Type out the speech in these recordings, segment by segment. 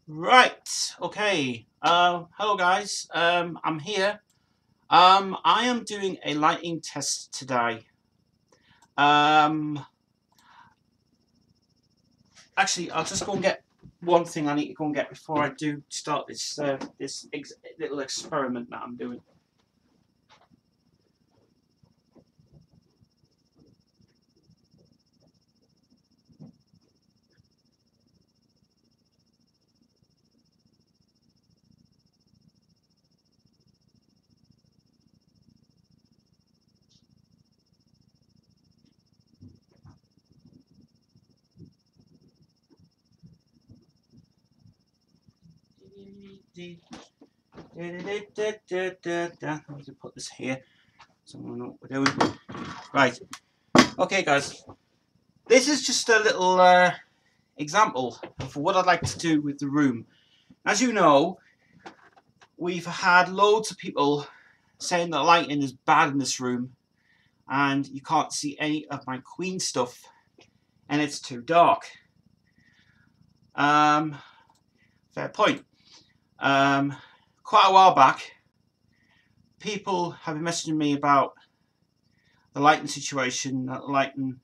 Right, okay. Hello guys. I'm here. I am doing a lighting test today. Um, Actually, I'll just go and get one thing I need to go and get before I do start this little experiment that I'm doing. Let me put this here so I know what we're doing. Right. Okay, guys. This is just a little example of what I'd like to do with the room. As you know, we've had loads of people saying the lighting is bad in this room and you can't see any of my Queen stuff and it's too dark. Fair point. Quite a while back, people have been messaging me about the lighting situation, that the lighting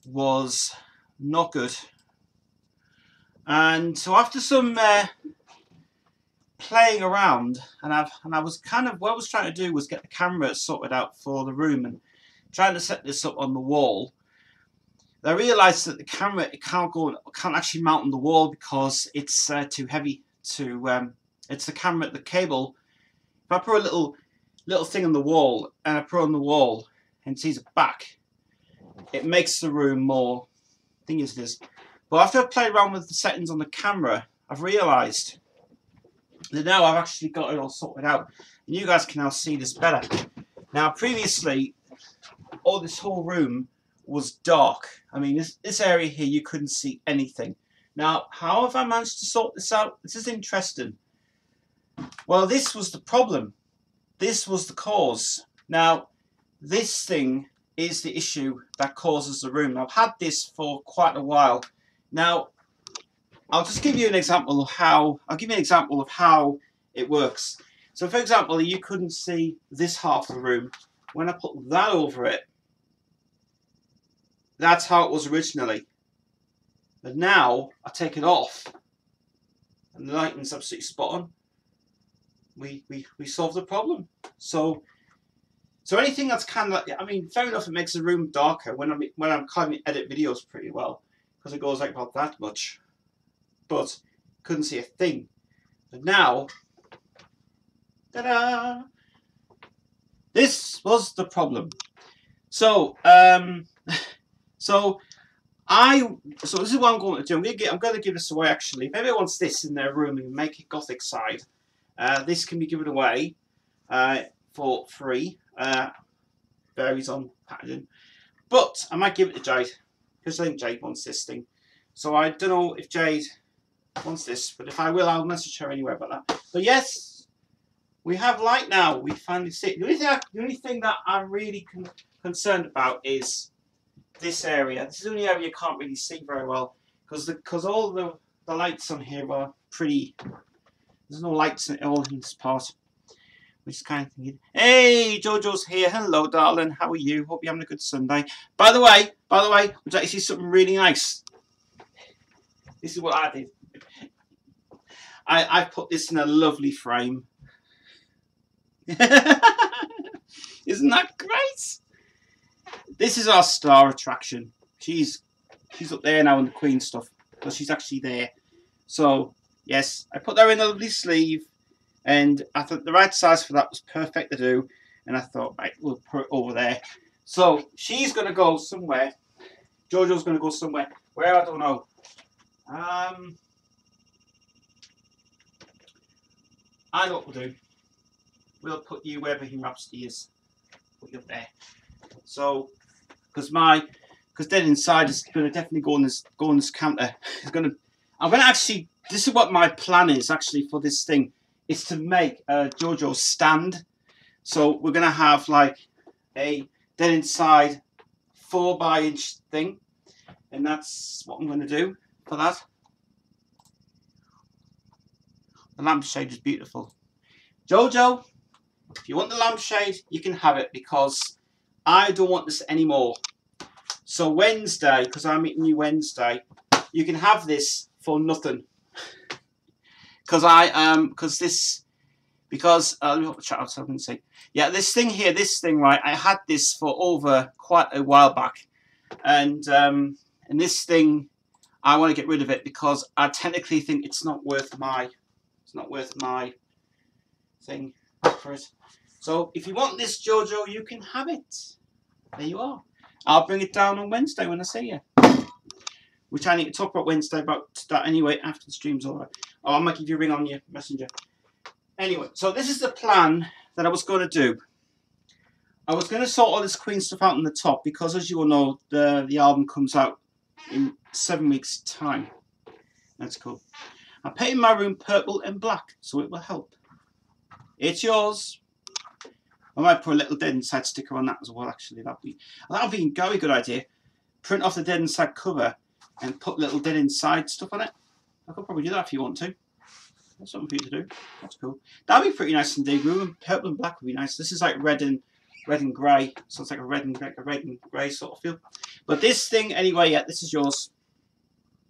was not good. And so after some playing around, and I was kind of, what I was trying to do was get the camera sorted out for the room and trying to set this up on the wall. I realised that the camera can't actually mount on the wall because it's too heavy to. It's the camera, the cable. If I put a little thing on the wall and I put it on the wall and sees it back, it makes the room more thing as it is. But after I've played around with the settings on the camera, I've realised that now I've actually got it all sorted out, and you guys can now see this better. Now, previously, this whole room was dark. I mean, this area here, you couldn't see anything. Now, how have I managed to sort this out? This is interesting. Well, this was the problem. This was the cause. Now, this thing is the issue that causes the room. I've had this for quite a while. Now, I'll just give you an example of how. I'll give you an example of how it works. So, for example, you couldn't see this half of the room. When I put that over it, that's how it was originally. But now I take it off, and the lighting's absolutely spot on. We solved the problem. So anything that's kind of, I mean, fair enough, it makes the room darker when I'm kind of edit videos pretty well because it goes like about that much. But couldn't see a thing. But now, ta-da! This was the problem. So so this is what I'm going to do. I'm going to give this away actually. If anyone wants this in their room and make it Gothic side, this can be given away for free. Varies on packaging, but I might give it to Jade because I think Jade wants this thing. So I don't know if Jade wants this, but if I will, I'll message her anyway about that. But yes, we have light now. We finally see it. The only thing that I'm really concerned about is this area. This is the only area you can't really see very well because all the lights on here are pretty. There's no lights at all in this part. Which is kind of thinking, hey, Jojo's here. Hello, darling. How are you? Hope you're having a good Sunday. By the way, would you like to see something really nice? This is what I did. I put this in a lovely frame. Isn't that great? This is our star attraction. She's up there now in the Queen stuff, but she's actually there. So yes, I put her in a lovely sleeve. And I thought the right size for that was perfect to do. And I thought, right, we'll put it over there. So she's going to go somewhere. Jojo's going to go somewhere. Where, I don't know. I know what we'll do. We'll put you wherever he wraps is. Put you up there. So, because Dead Inside is going to definitely go on this counter. I'm going to actually, this is what my plan is actually for this thing. Is to make a Jojo stand. So we're going to have like a Dead Inside 4x-inch thing. And that's what I'm going to do for that. The lampshade is beautiful. Jojo, if you want the lampshade, you can have it because I don't want this anymore. So Wednesday, because I'm meeting you Wednesday, you can have this for nothing. Because let me put the chat out so I can see. Yeah, this thing here, right, I had this for over quite a while back, and this thing, I want to get rid of it because I technically think it's not worth my thing for it. So if you want this, Jojo, you can have it. There you are. I'll bring it down on Wednesday when I see you. Which I need to talk about Wednesday about that anyway after the stream's over. Or I might give you a ring on your messenger. Anyway, so this is the plan that I was going to do. I was going to sort all this Queen stuff out on the top because, as you all know, the album comes out in 7 weeks' time. That's cool. I'm painting my room purple and black, so it will help. It's yours. I might put a little Dead Inside sticker on that as well, actually. That'll be a very good idea. Print off the Dead Inside cover and put little Dead Inside stuff on it. I could probably do that if you want to. That's something for you to do. That's cool. That'd be pretty nice indeed. Purple and black would be nice. This is like red and grey, so it's like a red and grey sort of feel. But this thing, anyway, yeah, this is yours.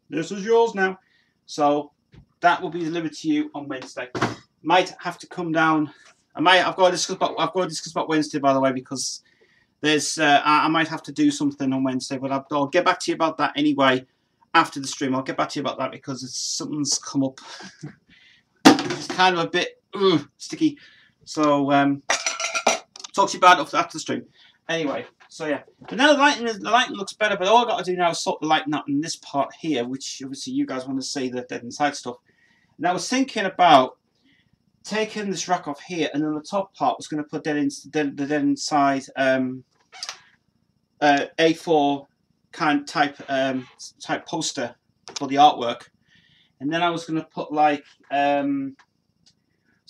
This is yours now. So that will be delivered to you on Wednesday. Might have to come down. I've got to discuss about Wednesday, by the way, because there's I might have to do something on Wednesday, but I'll get back to you about that anyway after the stream. I'll get back to you about that because something's come up. It's kind of a bit sticky, so talk to you about it after the stream. Anyway, so yeah. But now the lighting looks better, but all I've got to do now is sort the lighting out in this part here, which obviously you guys want to see the Dead Inside stuff. And I was thinking about taking this rack off here, and then the top part was going to put the Dead Inside A4 kind type poster for the artwork, and then I was going to put like some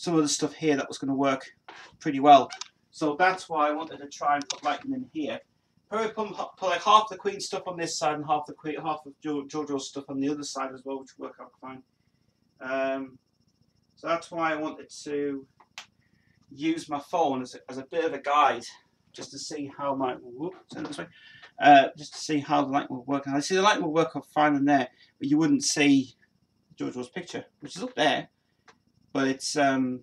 of the stuff here that was going to work pretty well. So that's why I wanted to try and put lighting in here. Probably put like half the Queen stuff on this side and half of Jojo's stuff on the other side as well, which will work out fine. So that's why I wanted to use my phone as a bit of a guide, just to see how just to see how the light will work. And I see the light will work out fine in there, but you wouldn't see Jojo's picture, which is up there, but it's there.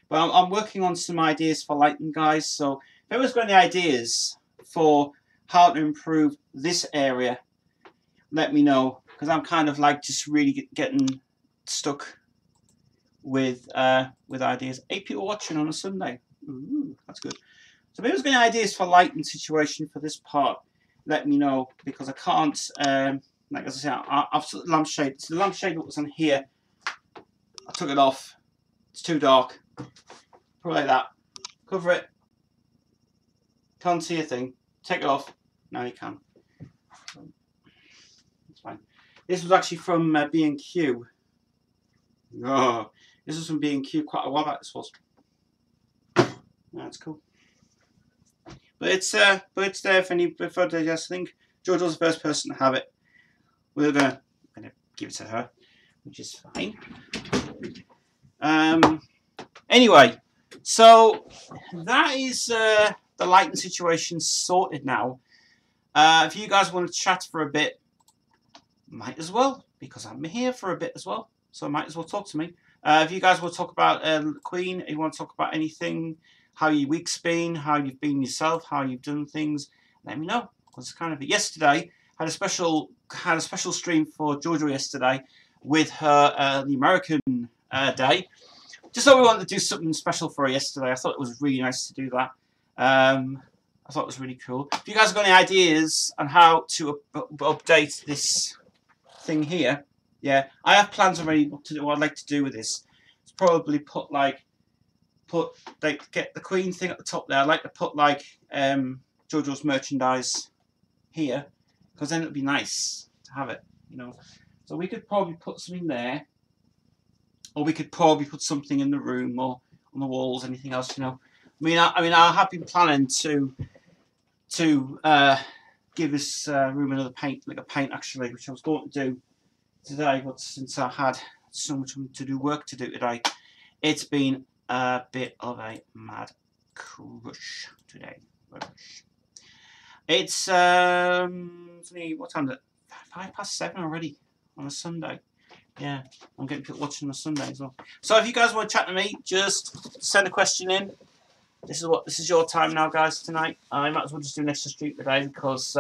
But I'm working on some ideas for lighting, guys. So if anyone's got any ideas for how to improve this area, let me know, because I'm kind of like just really getting stuck with ideas. 8 people watching on a Sunday. Ooh, that's good. So if anyone's got any ideas for lighting situation for this part, let me know, because I can't. Like as I say, I've put the lampshade. It's the lampshade that was on here. I took it off. It's too dark. Put it like that. Cover it. Can't see a thing. Take it off. Now you can. It's fine. This was actually from B&Q. Oh, this was from B&Q quite a while back. This was. That's cool. But it's there if any photos. I think Jojo's the first person to have it. We're gonna give it to her, which is fine. Anyway, so that is the lighting situation sorted now. If you guys want to chat for a bit, might as well, because I'm here for a bit as well. So might as well talk to me. If you guys want to talk about Queen, if you want to talk about anything, how your week's been, how you've been yourself, how you've done things, let me know. Because it's kind of yesterday had a special stream for Jojo yesterday with her the American Day. Just thought we wanted to do something special for her yesterday. I thought it was really nice to do that. I thought it was really cool. If you guys have got any ideas on how to update this thing here, yeah, I have plans already what I'd like to do with this. It's probably get the Queen thing at the top there. I'd like to put like Jojo's merchandise here, because then it would be nice to have it, you know. So we could probably put something there, or we could probably put something in the room or on the walls, anything else, you know. I mean, I have been planning to give this room another paint, like a paint actually, which I was going to do today, but since I had so much to do, work to do today. It's been a bit of a mad crush today. It's what time is it? 7:05 already on a Sunday. Yeah, I'm getting people watching on a Sunday as well. So if you guys want to chat to me, just send a question in. This is your time now, guys. Tonight, I might as well just do an extra stream today because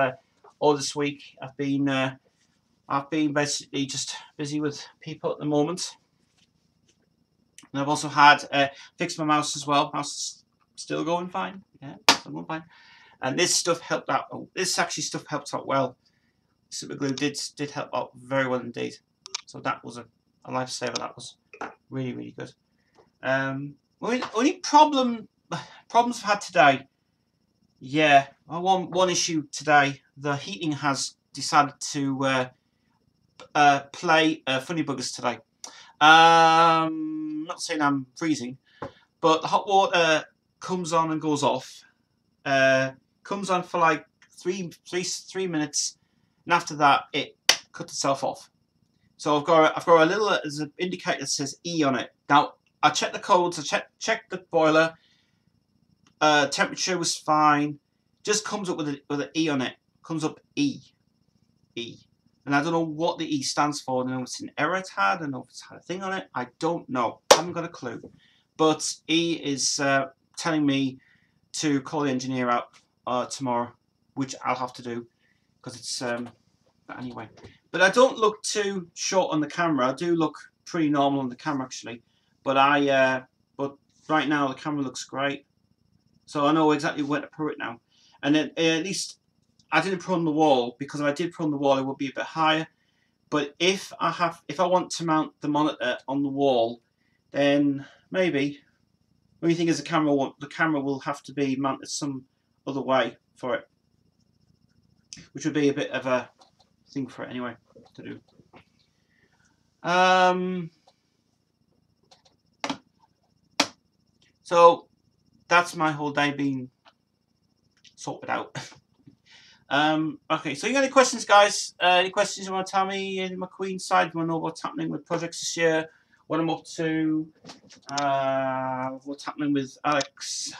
all this week I've been basically just busy with people at the moment. And I've also had fixed my mouse as well. Mouse is still going fine. Yeah, still going fine. And this stuff helped out. Oh, this actually stuff helped out well. Super glue did help out very well indeed. So that was a lifesaver. That was really, really good. Only problems I've had today. Yeah, one issue today. The heating has decided to play funny buggers today. Not saying I'm freezing, but the hot water comes on and goes off. Comes on for like three minutes, and after that it cuts itself off. So I've got a little there's an indicator that says E on it. Now I checked the codes. I checked the boiler. Temperature was fine. Just comes up with an E on it. Comes up E. And I don't know what the E stands for. I don't know if it's an error it had. I don't know if it's had a thing on it. I don't know. I haven't got a clue. But E is telling me to call the engineer out tomorrow, which I'll have to do because it's but anyway. But I don't look too short on the camera. I do look pretty normal on the camera actually. But but right now the camera looks great. So I know exactly where to put it now. And then at least I didn't put on the wall, because if I did put on the wall it would be a bit higher. But if I want to mount the monitor on the wall, then maybe. The only thing is the camera will have to be mounted some other way for it, which would be a bit of a thing for it anyway to do. So that's my whole day being sorted out. Okay, so you got any questions, guys? Any questions you want to tell me in my Queen side? You want to know what's happening with projects this year? What I'm up to? What's happening with Alex?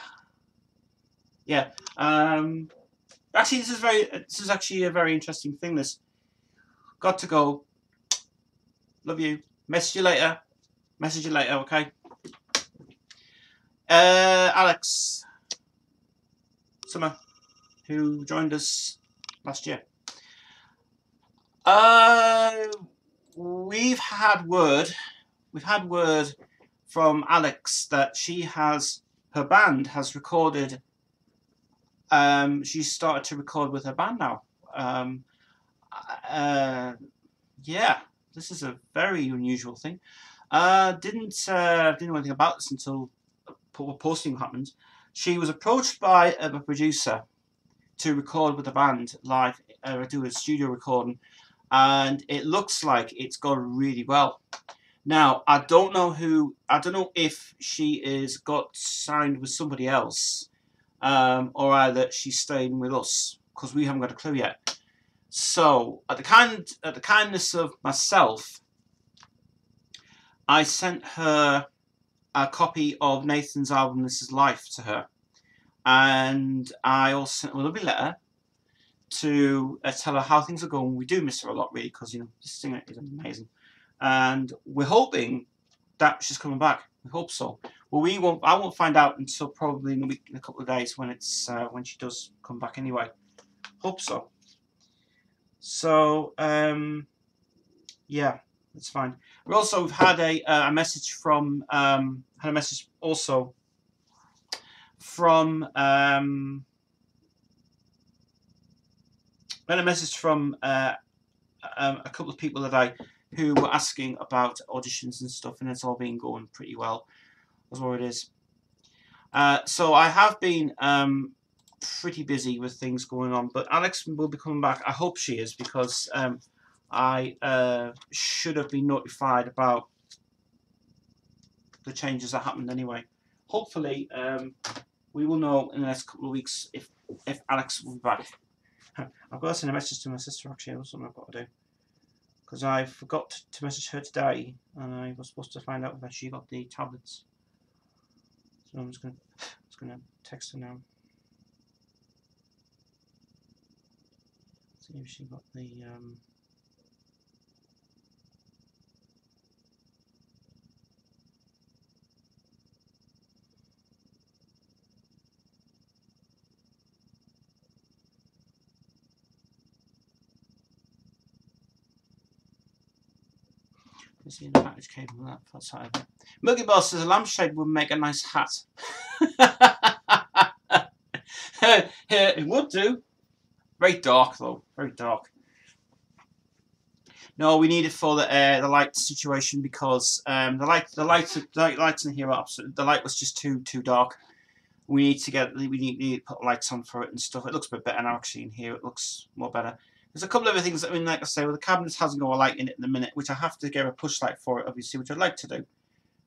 Yeah. Actually, this is actually a very interesting thing. This. Got to go. Love you. Message you later. Okay. Alex Summer, who joined us last year. We've had word from Alex that her band has recorded. She's started to record with her band now. Yeah, this is a very unusual thing. Didn't know anything about this until posting happened. She was approached by a producer to record with the band live, do a studio recording, and it looks like it's gone really well. Now I don't know if she got signed with somebody else, or either she's staying with us, because we haven't got a clue yet. So at the kindness of myself, I sent her a copy of Nathan's album "This Is Life" to her, and I also sent her a lovely letter to tell her how things are going. We do miss her a lot, really, because this singer is amazing, and we're hoping that she's coming back. We hope so. Well, I won't find out until probably in a couple of days when she does come back. Anyway, hope so. So yeah, that's fine. We've had a message from also from a couple of people who were asking about auditions and stuff, and it's all been going pretty well. That's what it is. So I have been pretty busy with things going on, but Alex will be coming back. I hope she is, because I should have been notified about the changes that happened anyway. Hopefully we will know in the next couple of weeks if Alex will be back. I've got to send a message to my sister, actually. That's something I've got to do, because I forgot to message her today, and I was supposed to find out whether she got the tablets. So I'm just gonna text her now. See if she got the see the package cable on that side of it. Muggy Boss says a lampshade would make a nice hat. It would do. Very dark though, very dark. No, we need it for the light situation because the lights in here are absolutely. The light was just too dark. We need to put lights on for it and stuff. It looks a bit better now actually in here. It looks more better. There's a couple of other things. I mean, like I say, well, the cabinet hasn't got a light in it in the minute, which I have to get a push light for it, obviously, which I'd like to do.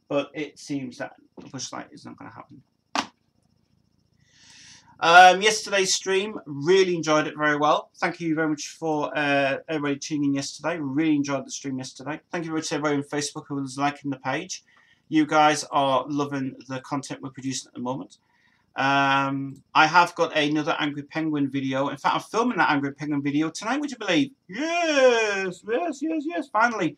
But it seems that the push light is not going to happen. Yesterday's stream, really enjoyed it very well. Thank you very much for everybody tuning in yesterday. Really enjoyed the stream yesterday. Thank you very much to everybody on Facebook who was liking the page. You guys are loving the content we're producing at the moment. I have got another Angry Penguin video. In fact, I'm filming that Angry Penguin video tonight, would you believe? Yes, finally.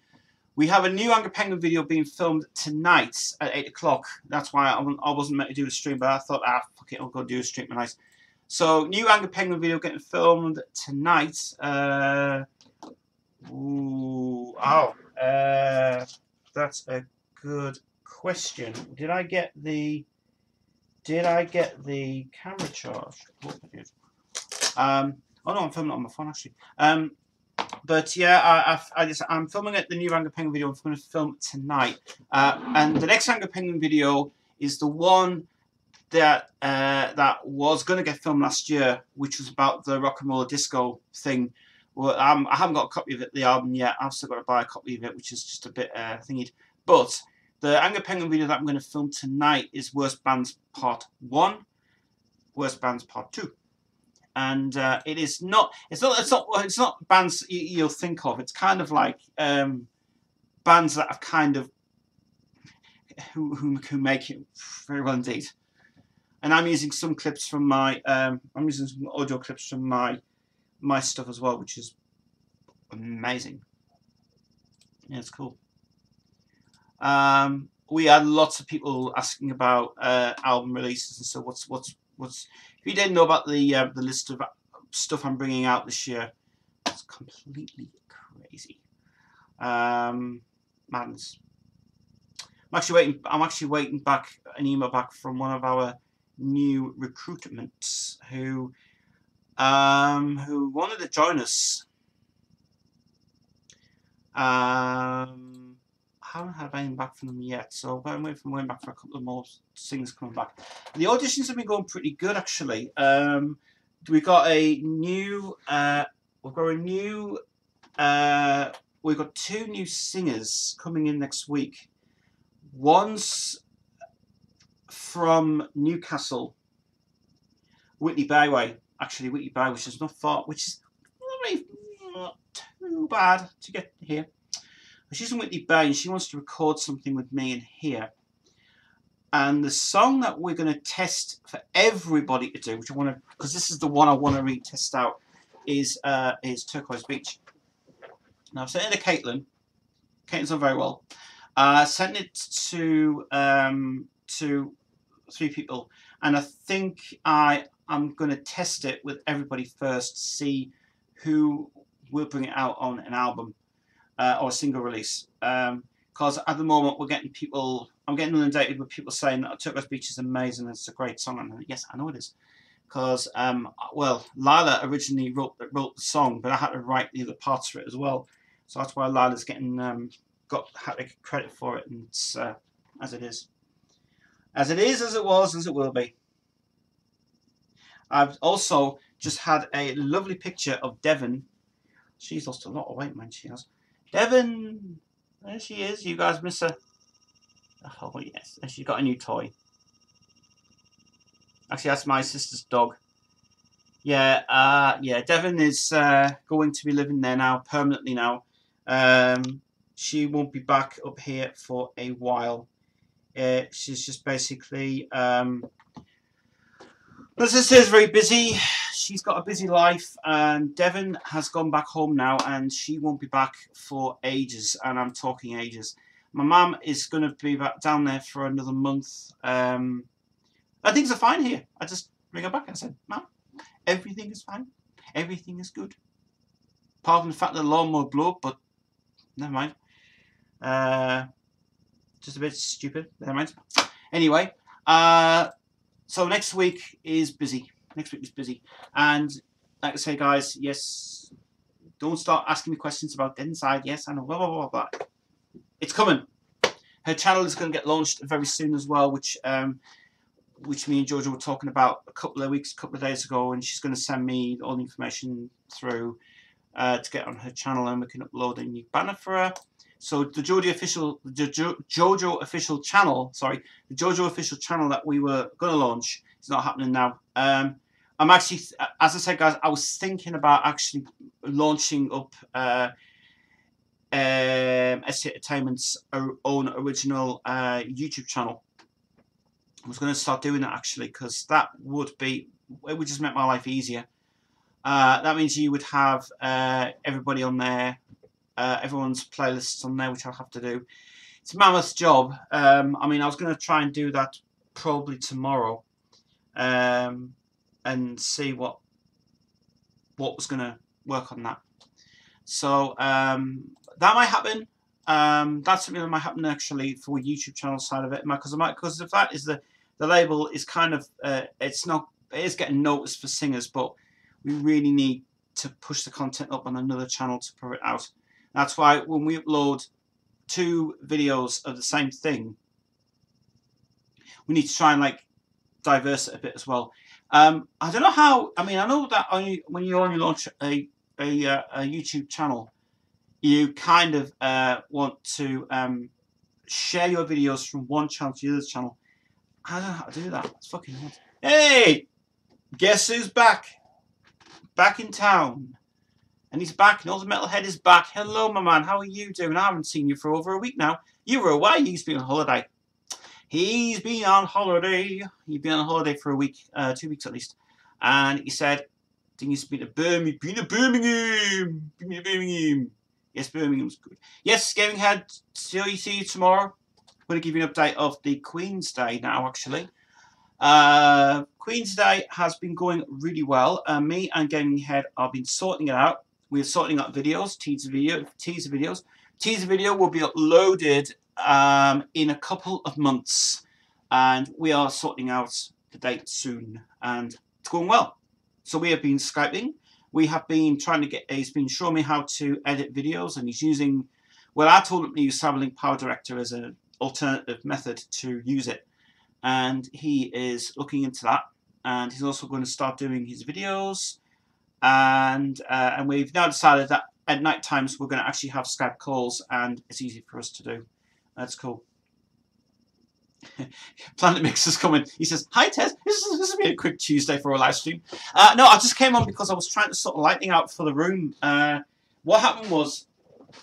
We have a new Angry Penguin video being filmed tonight at 8 o'clock. That's why I wasn't meant to do a stream, but I thought, fuck it, I'll go do a stream tonight. So, new Angry Penguin video getting filmed tonight. That's a good question. Did I get the camera charge? Oh no, I'm filming it on my phone actually. But yeah, I'm filming the new Angry Penguin video. I'm going to film tonight, and the next Angry Penguin video is the one that was going to get filmed last year, which was about the rock and roll disco thing. Well, I haven't got a copy of it, the album yet. I've still got to buy a copy of it, which is just a bit thingy. But the Angry Penguin video that I'm going to film tonight is Worst Bands Part 1, Worst Bands Part 2. And it's not bands you'll think of. It's kind of like bands that have kind of who make it very well indeed. And I'm using some clips from my I'm using some audio clips from my stuff as well, which is amazing. Yeah, it's cool. We had lots of people asking about album releases and so what's if you didn't know about the list of stuff I'm bringing out this year, it's completely crazy. Madness. I'm actually waiting back an email back from one of our new recruitments who wanted to join us. I haven't had anything back from them yet, so I'm waiting back for a couple of more singers coming back. The auditions have been going pretty good actually. We've got two new singers coming in next week. One's from Newcastle, Whitley Byway, actually Whitley Byway, which is not far, which is not too bad to get here. She's in Whitley Bay and she wants to record something with me in here. And the song that we're going to test for everybody to do, which I want to, because this is the one I want to really test out, is Turquoise Beach. Now I've sent it to Caitlin. Caitlin's done very well. Sent it to 3 people, and I think I'm going to test it with everybody first to see who will bring it out on an album. Or a single release, because at the moment I'm getting inundated with people saying that Turquoise Beach is amazing, it's a great song, and yes, I know it is, because well, Lila originally wrote the song, but I had to write the other parts for it as well, so that's why Lila's getting had to get credit for it, and it's as it is, as it was, as it will be. I've also just had a lovely picture of Devon. She's lost a lot of weight, man. She has. Devon, there she is. You guys miss her. Oh yes, and she's got a new toy. Actually, that's my sister's dog. Yeah, yeah. Devon is going to be living there now permanently now. She won't be back up here for a while. She's just basically, my sister is very busy. She's got a busy life, and Devon has gone back home now, and she won't be back for ages, and I'm talking ages. My mum is going to be back down there for another month. Things are fine here. I just ring her back and I said, Mum, everything is fine. Everything is good. Apart from the fact that the lawnmower blew up, but never mind. Just a bit stupid. Never mind. Anyway, so next week is busy. Next week is busy. And like I say, guys, yes, don't start asking me questions about Dead Inside. Yes, I know, blah, blah, blah, blah. It's coming. Her channel is going to get launched very soon as well, which me and Jojo were talking about a couple of days ago, and she's going to send me all the information through to get on her channel, and we can upload a new banner for her. So the Jojo official channel, sorry, the Jojo official channel that we were going to launch is not happening now. I'm actually, as I said, guys, I was thinking about actually launching up SC Entertainment's own original YouTube channel. I was going to start doing that actually, because that would just make my life easier. That means you would have everybody on there. Everyone's playlists on there, which I'll have to do. It's a mammoth job. I mean, I was going to try and do that probably tomorrow, and see what was going to work on that. So that might happen. That's something that might happen actually for YouTube channel side of it, because the fact is the label is kind of it is getting noticed for singers, but we really need to push the content up on another channel to put it out. That's why when we upload 2 videos of the same thing, we need to try and like diverse it a bit as well. I don't know how. I mean, I know that when you only launch a YouTube channel, you kind of want to share your videos from one channel to the other channel. I don't know how to do that. It's fucking hard. Hey, guess who's back? Back in town. And he's back, and all the metalhead is back. Hello, my man. How are you doing? I haven't seen you for over a week now. You were away. He's been on holiday. He's been on holiday. He's been on holiday for a week, 2 weeks at least. And he said, I think he's been to Birmingham. Been to Birmingham. Yes, Birmingham's good. Yes, Gaming Head. See you tomorrow. I'm going to give you an update of the Queen's Day now, actually. Queen's Day has been going really well. Me and Gaming Head have been sorting it out. We're sorting out videos, teaser videos. Teaser video will be uploaded in a couple of months, and we are sorting out the date soon, and it's going well. So we have been Skyping. We have been trying to he's been showing me how to edit videos, and he's using, well, I told him to use Cyberlink Power Director as an alternative method to use it, and he is looking into that, and he's also going to start doing his videos. And we've now decided that at night times we're going to actually have Skype calls, and it's easy for us to do. That's cool. Planet Mix is coming. He says, "Hi Tez, this will be a quick Tuesday for a live stream." No, I just came on because I was trying to sort of lighting out for the room. What happened was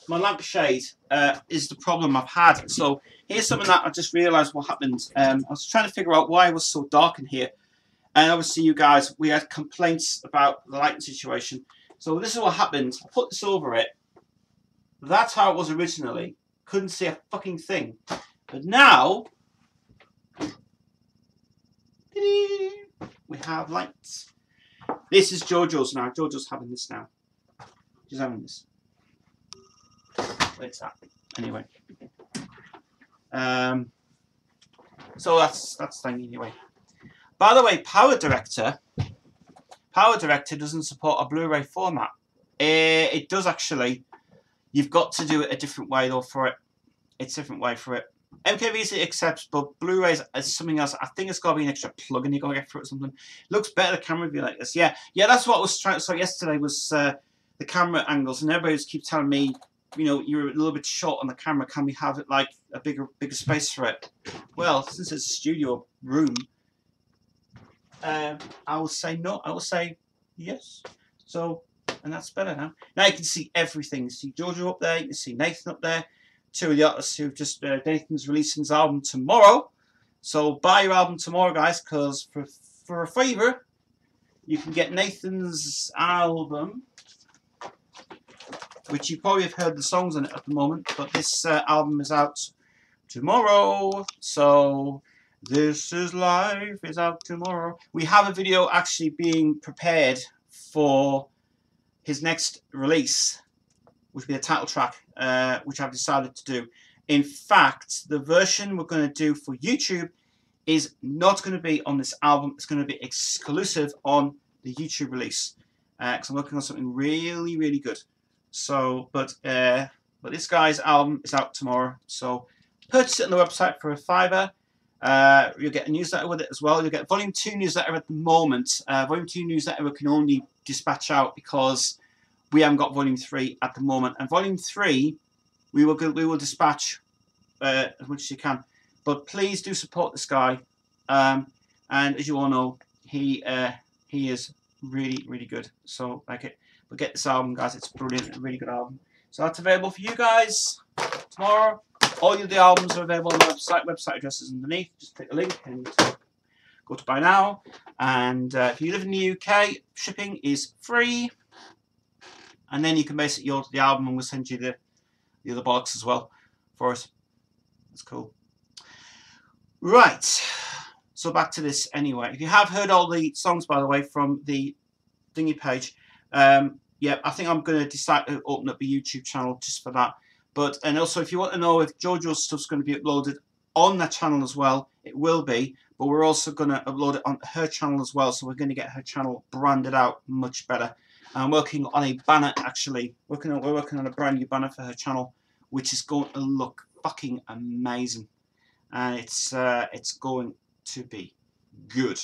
my lampshade is the problem I've had. So here's something that I just realised what happened. I was trying to figure out why it was so dark in here. And obviously, you guys, we had complaints about the lighting situation. So this is what happened. I put this over it. That's how it was originally. Couldn't see a fucking thing. But now, we have lights. This is Jojo's now. Jojo's having this now. She's having this. Where's that? Anyway. So that's thing anyway. By the way, Power Director doesn't support a Blu-ray format. It does actually. You've got to do it a different way though for it. It's a different way for it. MKVC accepts, but Blu-rays is something else. I think it's got to be an extra plug-in you got to get for it or something. Looks better the camera view like this. Yeah, that's what I was trying to say yesterday was the camera angles, and everybody just keeps telling me, you know, you're a little bit short on the camera. Can we have it like a bigger space for it? Well, since it's a studio room, I will say no. I will say yes. So And that's better now. Now you can see everything. You see Jojo up there. You can see Nathan up there. Two of the artists who've just... Nathan's releasing his album tomorrow. So buy your album tomorrow, guys, because for a favour, you can get Nathan's album, which you probably have heard the songs on it at the moment, but this album is out tomorrow. So This Is Life is out tomorrow. We have a video actually being prepared for his next release, which will be the title track, which I've decided to do. In fact, the version we're going to do for YouTube is not going to be on this album. It's going to be exclusive on the YouTube release, because I'm working on something really, really good. So, but this guy's album is out tomorrow. So purchase it on the website for $5. You'll get a newsletter with it as well. You'll get Volume 2 newsletter at the moment. Volume 2 newsletter we can only dispatch out because we haven't got Volume 3 at the moment. And Volume 3 we will dispatch as much as you can. But please do support this guy. And as you all know, he is really, really good. So like it. But get this album, guys. It's brilliant. A really good album. So that's available for you guys tomorrow. All of the albums are available on the website. Website address is underneath. Just click the link and go to buy now. And if you live in the UK, shipping is free. And then you can basically order the album, and we'll send you the other bollocks as well for it. That's cool. Right. So back to this anyway. If you have heard all the songs, by the way, from the thingy page, yeah, I think I'm going to decide to open up a YouTube channel just for that. But, and also, if you want to know if Jojo's stuff's going to be uploaded on that channel as well, it will be. But we're also going to upload it on her channel as well. So we're going to get her channel branded out much better. I'm working on a banner, actually. We're working on a brand new banner for her channel, which is going to look fucking amazing. And it's going to be good.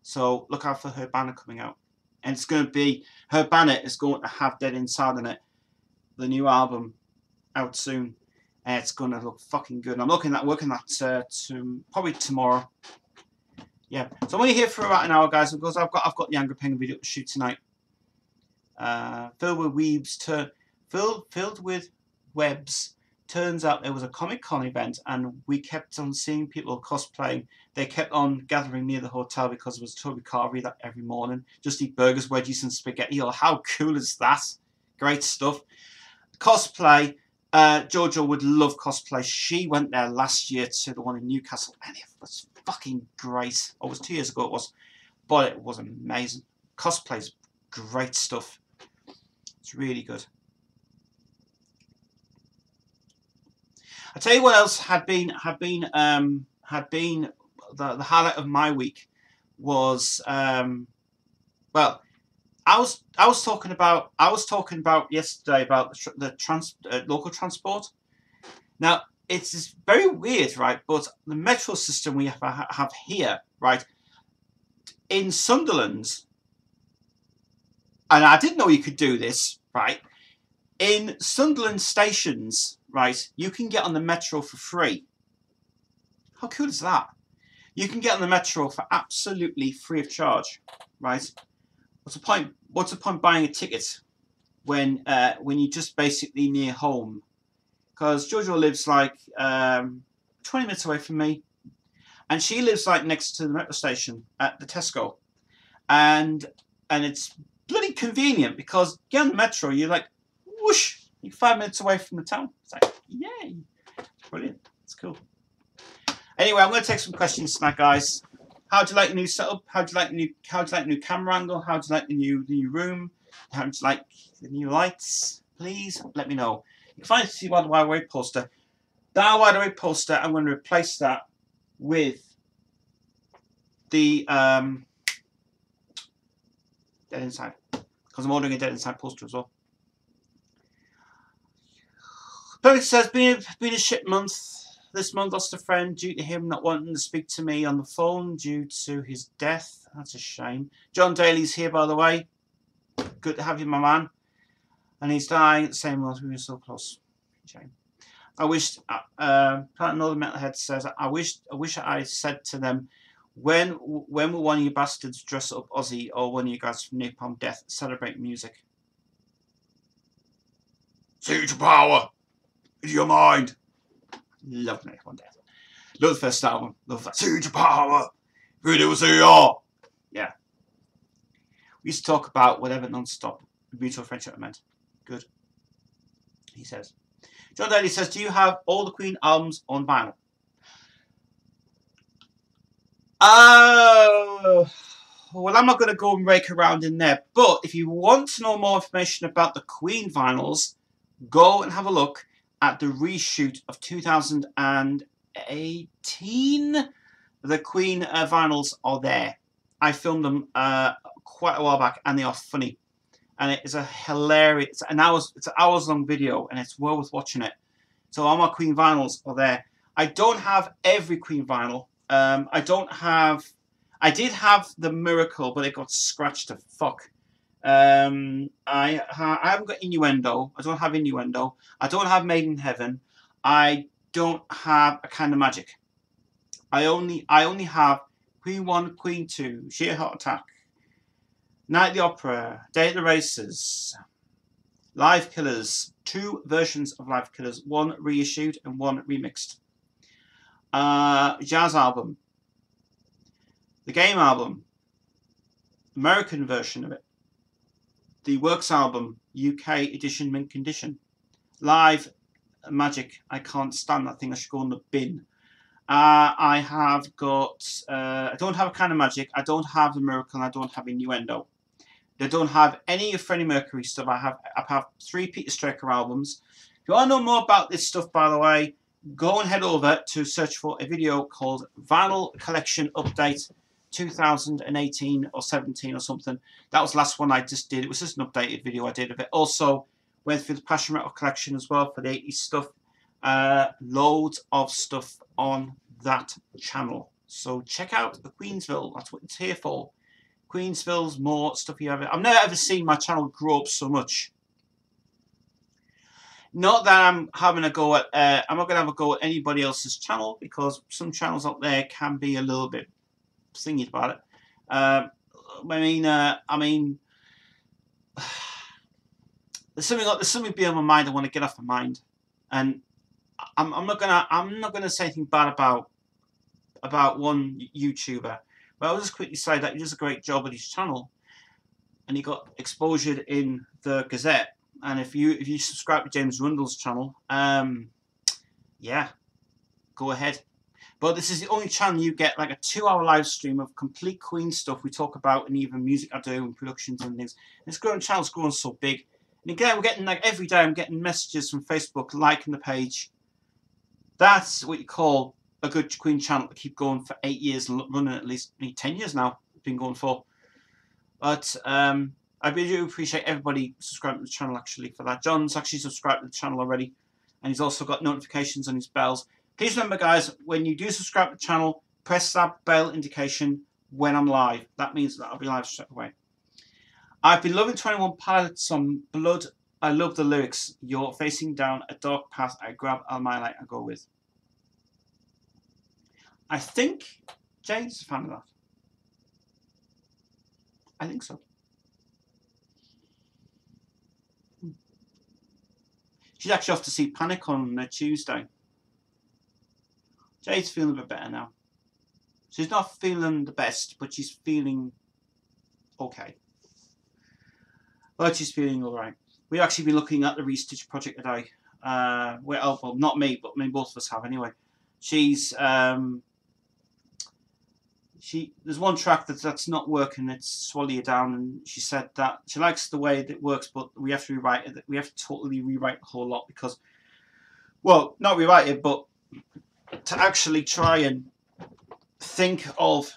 So look out for her banner coming out. And it's going to be, her banner is going to have Dead Inside on it. The new album out soon. And it's going to look fucking good. And I'm working that probably tomorrow. Yeah. So I'm only here for about an hour, guys, because I've got the Angry Penguin video to shoot tonight. Filled with webs. Turns out there was a Comic-Con event, and we kept on seeing people cosplaying. They kept on gathering near the hotel because there was a Toby Carvery that every morning. Just eat burgers, wedgies, and spaghetti. Oh, how cool is that? Great stuff. Cosplay. Jojo would love cosplay. She went there last year to the one in Newcastle, and it was fucking great. Oh, it was 2 years ago it was. But it was amazing. Cosplay's great stuff. It's really good. I tell you what else had been the highlight of my week was well, I was talking about yesterday about the local transport. Now it's very weird, right? But the metro system we have here, right, in Sunderland, and I didn't know you could do this, right? In Sunderland stations, right, you can get on the metro for free. How cool is that? You can get on the metro for absolutely free of charge, right? What's the point buying a ticket when you're just basically near home? Because Jojo lives like 20 minutes away from me, and she lives like next to the metro station at the Tesco, and it's bloody convenient because get on the metro, you're like, whoosh, you're 5 minutes away from the town. It's like, yay, it's brilliant. It's cool. Anyway, I'm going to take some questions tonight, guys. How do you like the new setup? How do you like the new camera angle? How do you like the new room? How do you like the new lights? Please let me know. You can find the Wide Awake poster. That Wide Awake poster, I'm going to replace that with the Dead Inside, because I'm ordering a Dead Inside poster as well. Perry says, been a shit month. This month lost a friend due to him not wanting to speak to me on the phone due to his death. That's a shame. John Daly's here, by the way. Good to have you, my man. And he's dying at the same time. We were so close. Shame. I wish. Another metalhead says, I wish I said to them When will one of you bastards dress up Ozzy or one of you guys from Napalm Death celebrate music? Siege of power in your mind. Love Napalm Death. Love the first album. Love that. Siege of power. Video CR. Yeah. We used to talk about whatever non-stop. Mutual friendship meant. Good. He says. John Daly says, do you have all the Queen albums on vinyl? Oh, well, I'm not going to go and rake around in there. But if you want to know more information about the Queen vinyls, go and have a look at the reshoot of 2018. The Queen vinyls are there. I filmed them quite a while back, and they are funny. And it is a hilarious. It's an hours long video, and it's well worth watching it. So all my Queen vinyls are there. I don't have every Queen vinyl. I did have the Miracle, but it got scratched to fuck. I haven't got Innuendo. I don't have Innuendo. I don't have Made in Heaven. I don't have A Kind of Magic. I only have Queen 1, Queen 2, Sheer Heart Attack, Night at the Opera, Day at the Races, Live Killers, 2 versions of Live Killers, 1 reissued and 1 remixed. Jazz album, the Game album, American version of it, the Works album, UK edition, mint condition, Live Magic. I can't stand that thing. I should go in the bin. I have got. I don't have A Kind of Magic. I don't have the Miracle. And I don't have Innuendo. I don't have any of Freddie Mercury stuff. I have 3 Peter Straker albums. If you want to know more about this stuff, by the way, go and head over to search for a video called Vinyl Collection Update 2018 or 17 or something. That was the last one I just did. It was just an updated video I did of it. Also went through the Passion Metal collection as well for the 80s stuff. Loads of stuff on that channel. So check out the Queensville. That's what it's here for. Queensville's more stuff you ever. I've never ever seen my channel grow up so much. Not that I'm having a go at. I'm not going to have a go at anybody else's channel, because some channels out there can be a little bit thingy about it. I mean, there's something beyond my mind. I want to get off my mind, and I'm not gonna say anything bad about one YouTuber. But I'll just quickly say that he does a great job with his channel, and he got exposure in the Gazette. And if you subscribe to James Rundle's channel, yeah, go ahead. But this is the only channel you get like a 2-hour live stream of complete Queen stuff we talk about, and even music I do and productions and things. This growing channel's growing so big. And again, we're getting like every day I'm getting messages from Facebook liking the page. That's what you call a good Queen channel to keep going for 8 years and running at least 10 years now. It's been going for. But I really do appreciate everybody subscribing to the channel actually for that. John's actually subscribed to the channel already, and he's also got notifications on his bells. Please remember, guys, when you do subscribe to the channel, press that bell indication when I'm live. That means that I'll be live straight away. I've been loving 21 Pilots on Blood. I love the lyrics. You're facing down a dark path. I grab all my light and go with. I think Jade's a fan of that. I think so. She's actually off to see Panic on Tuesday. Jade's feeling a bit better now. She's not feeling the best, but she's feeling okay. But she's feeling alright. We've actually been looking at the Restitch project today. Well, not me, but I mean, both of us have anyway. There's one track that's not working. It's Swallow You Down, and she said that she likes the way that it works, but we have to rewrite it. We have to totally rewrite the whole lot because, well, not rewrite it, but to actually try and think of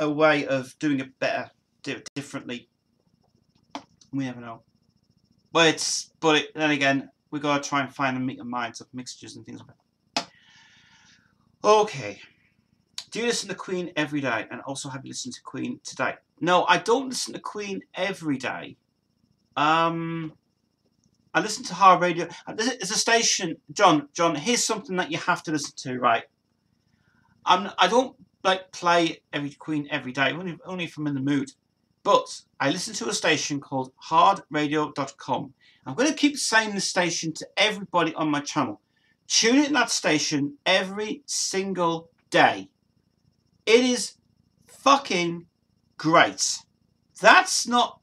a way of doing it better, do it differently. We never know. But then again, we gotta try and find a meet of minds of mixtures and things like that. Okay. Do you listen to Queen every day? And also, have you listened to Queen today? No, I don't listen to Queen every day. I listen to hard radio. There's a station, John. Here's something that you have to listen to, right? I don't like play every Queen every day, only if I'm in the mood. But I listen to a station called hardradio.com. I'm going to keep saying the station to everybody on my channel. Tune in that station every single day. It is fucking great. That's not...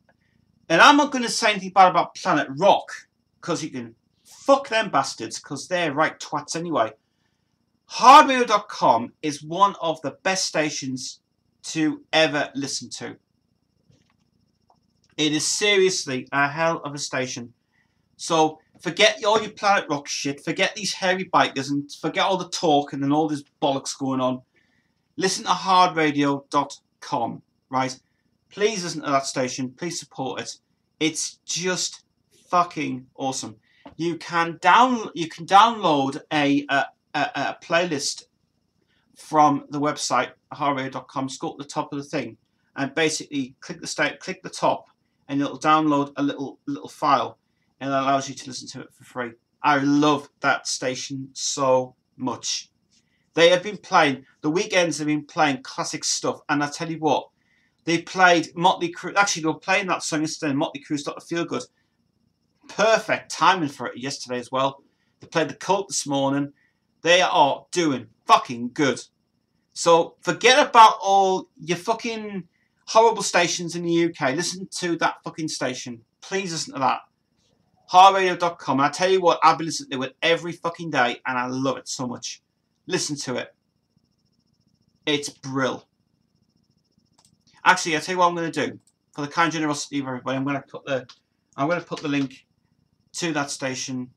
And I'm not going to say anything bad about Planet Rock, because you can fuck them bastards, because they're right twats anyway. Hardradio.com is one of the best stations to ever listen to. It is seriously a hell of a station. So forget all your Planet Rock shit, forget these hairy bikers, and forget all the talking and all this bollocks going on. Listen to hardradio.com, right? Please listen to that station. Please support it. It's just fucking awesome. You can download a playlist from the website hardradio.com. Go to the top of the thing and basically click the top, and it'll download a little file, and it allows you to listen to it for free. I love that station so much. They have been playing, the weekends have been playing classic stuff, and I tell you what, they played Motley Crue. Actually, they were playing that song yesterday, Motley Crue's Dr. Feelgood. Perfect timing for it yesterday as well. They played The Cult this morning. They are doing fucking good. So forget about all your fucking horrible stations in the UK. Listen to that fucking station. Please listen to that. hardradio.com. And I tell you what, I've been listening to it every fucking day, and I love it so much. Listen to it. It's brill. Actually, I'll tell you what I'm going to do. For the kind generosity of everybody, I'm going to put the link to that station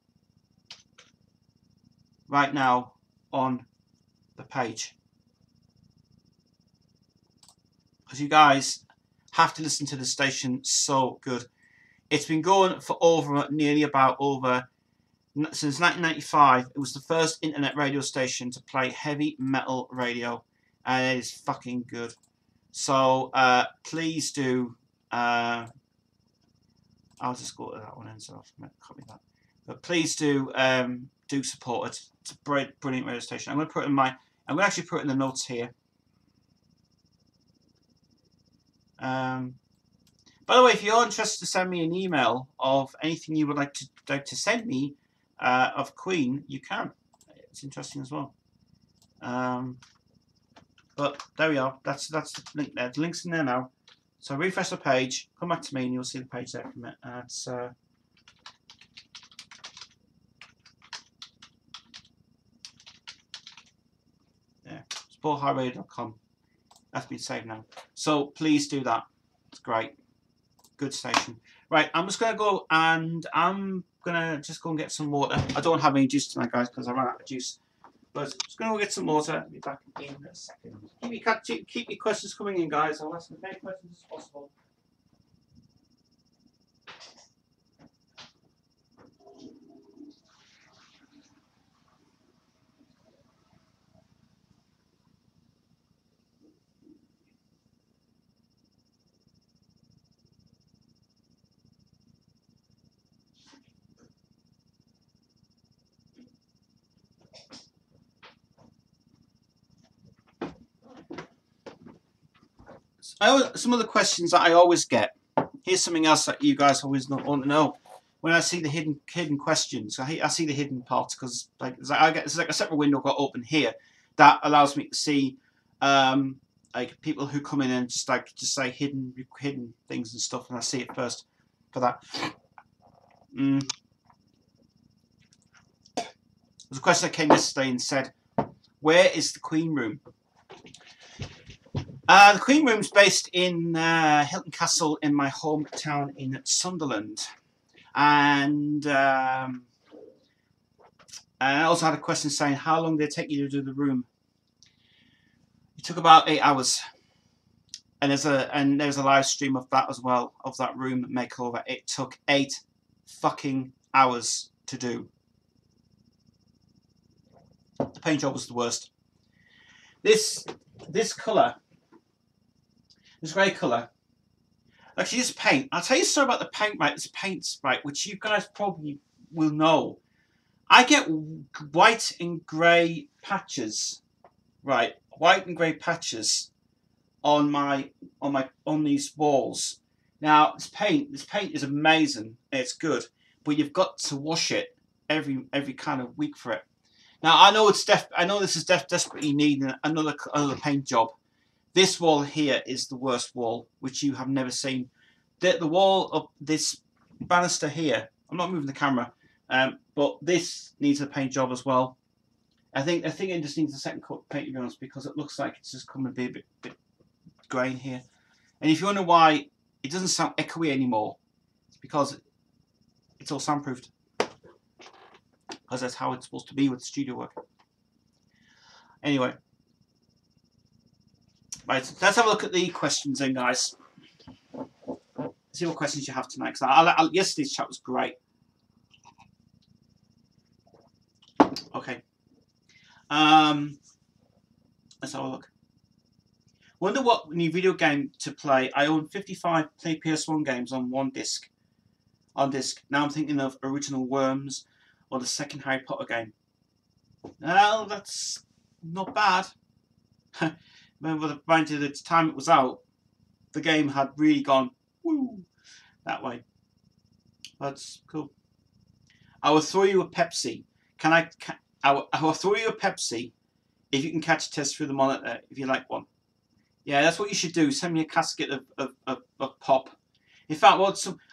right now on the page. Because you guys have to listen to the station, so good. It's been going for since 1995. It was the first internet radio station to play heavy metal radio, and it is fucking good. So please do. I'll just go to that one and so I'll copy that. But please do support it. It's a brilliant radio station. I'm going to put it in my. I'm going to actually put it in the notes here. By the way, if you're interested to send me an email of anything you would like to send me of Queen, you can. It's interesting as well. But there we are. That's the link there. The link's in there now. So refresh the page, come back to me, and you'll see the page there from it. It's yeah, sporthardradio.com. That's been saved now. So please do that. It's great. Good station. Right, I'm just going to go and I'm going to just go and get some water. I don't have any juice tonight, guys, because I ran out of juice. But I'm just going to go get some water. I'll be back in a second. Keep your questions coming in, guys. I'll ask as many questions as possible. Some of the questions that I always get. Here's something else that you guys always want to know. When I see the hidden questions, I see the hidden parts because it's like a separate window got open here that allows me to see like people who come in and just say hidden things and stuff, and I see it first for that. There's a question that came yesterday and said, "Where is the Queen Room?" The Queen Room's based in Hilton Castle in my hometown in Sunderland. And I also had a question saying, how long did it take you to do the room? It took about 8 hours. And there's a live stream of that as well, of that room makeover. It took 8 fucking hours to do. The paint job was the worst. This colour, this grey colour, actually this paint, I'll tell you a story about the paint, right? This paint, right, which you guys probably will know. I get white and grey patches, right, white and grey patches on these walls. Now this paint is amazing. It's good, but you've got to wash it every kind of week for it. Now I know this is desperately needing another paint job. This wall here is the worst wall, which you have never seen. The wall up this banister here. I'm not moving the camera, but this needs a paint job as well. I think it just needs a second coat of paint, to be honest, because it looks like it's just coming to be a bit grey in here. And if you wonder why it doesn't sound echoey anymore, it's because it's all soundproofed. Because that's how it's supposed to be with studio work. Anyway, right, let's have a look at the questions then, guys. See what questions you have tonight. Because yesterday's chat was great. Okay. Let's have a look. Wonder what new video game to play. I own 55 Play PS1 games on one disc. Now I'm thinking of Original Worms or the second Harry Potter game. Well, that's not bad. Remember, mind you, the time it was out, the game had really gone woo that way. That's cool. I will throw you a Pepsi. I will throw you a Pepsi if you can catch a test through the monitor, if you like one. Yeah, that's what you should do. Send me a casket of pop. In fact,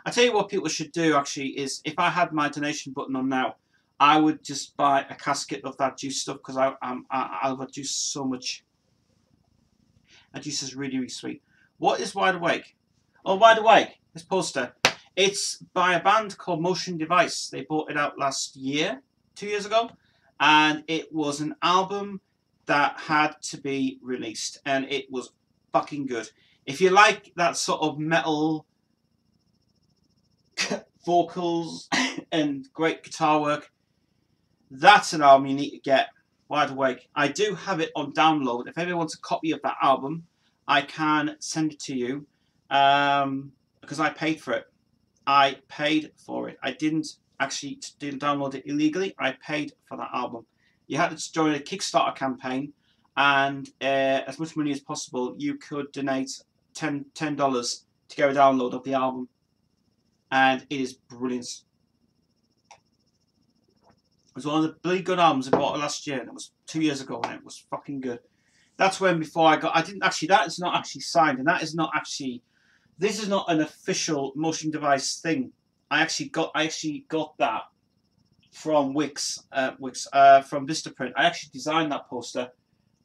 I tell you what people should do actually is, if I had my donation button on now, I would just buy a casket of that juice stuff, because I love juice so much. That juice is really, really sweet. What is Wide Awake? Oh, Wide Awake, this poster. It's by a band called Motion Device. They brought it out last year, 2 years ago. And it was an album that had to be released. And it was fucking good. If you like that sort of metal vocals and great guitar work, that's an album you need to get. Wide Awake. I do have it on download. If anyone wants a copy of that album, I can send it to you, because I paid for it. I paid for it. I didn't download it illegally. I paid for that album. You had to join a Kickstarter campaign, and as much money as possible, you could donate $10 to get a download of the album, and it is brilliant. It was one of the really good albums I bought last year, and it was 2 years ago, and it was fucking good. That's when that is not actually signed, and that is not actually, this is not an official Motion Device thing. I actually got that from Wix, from Vistaprint. I actually designed that poster.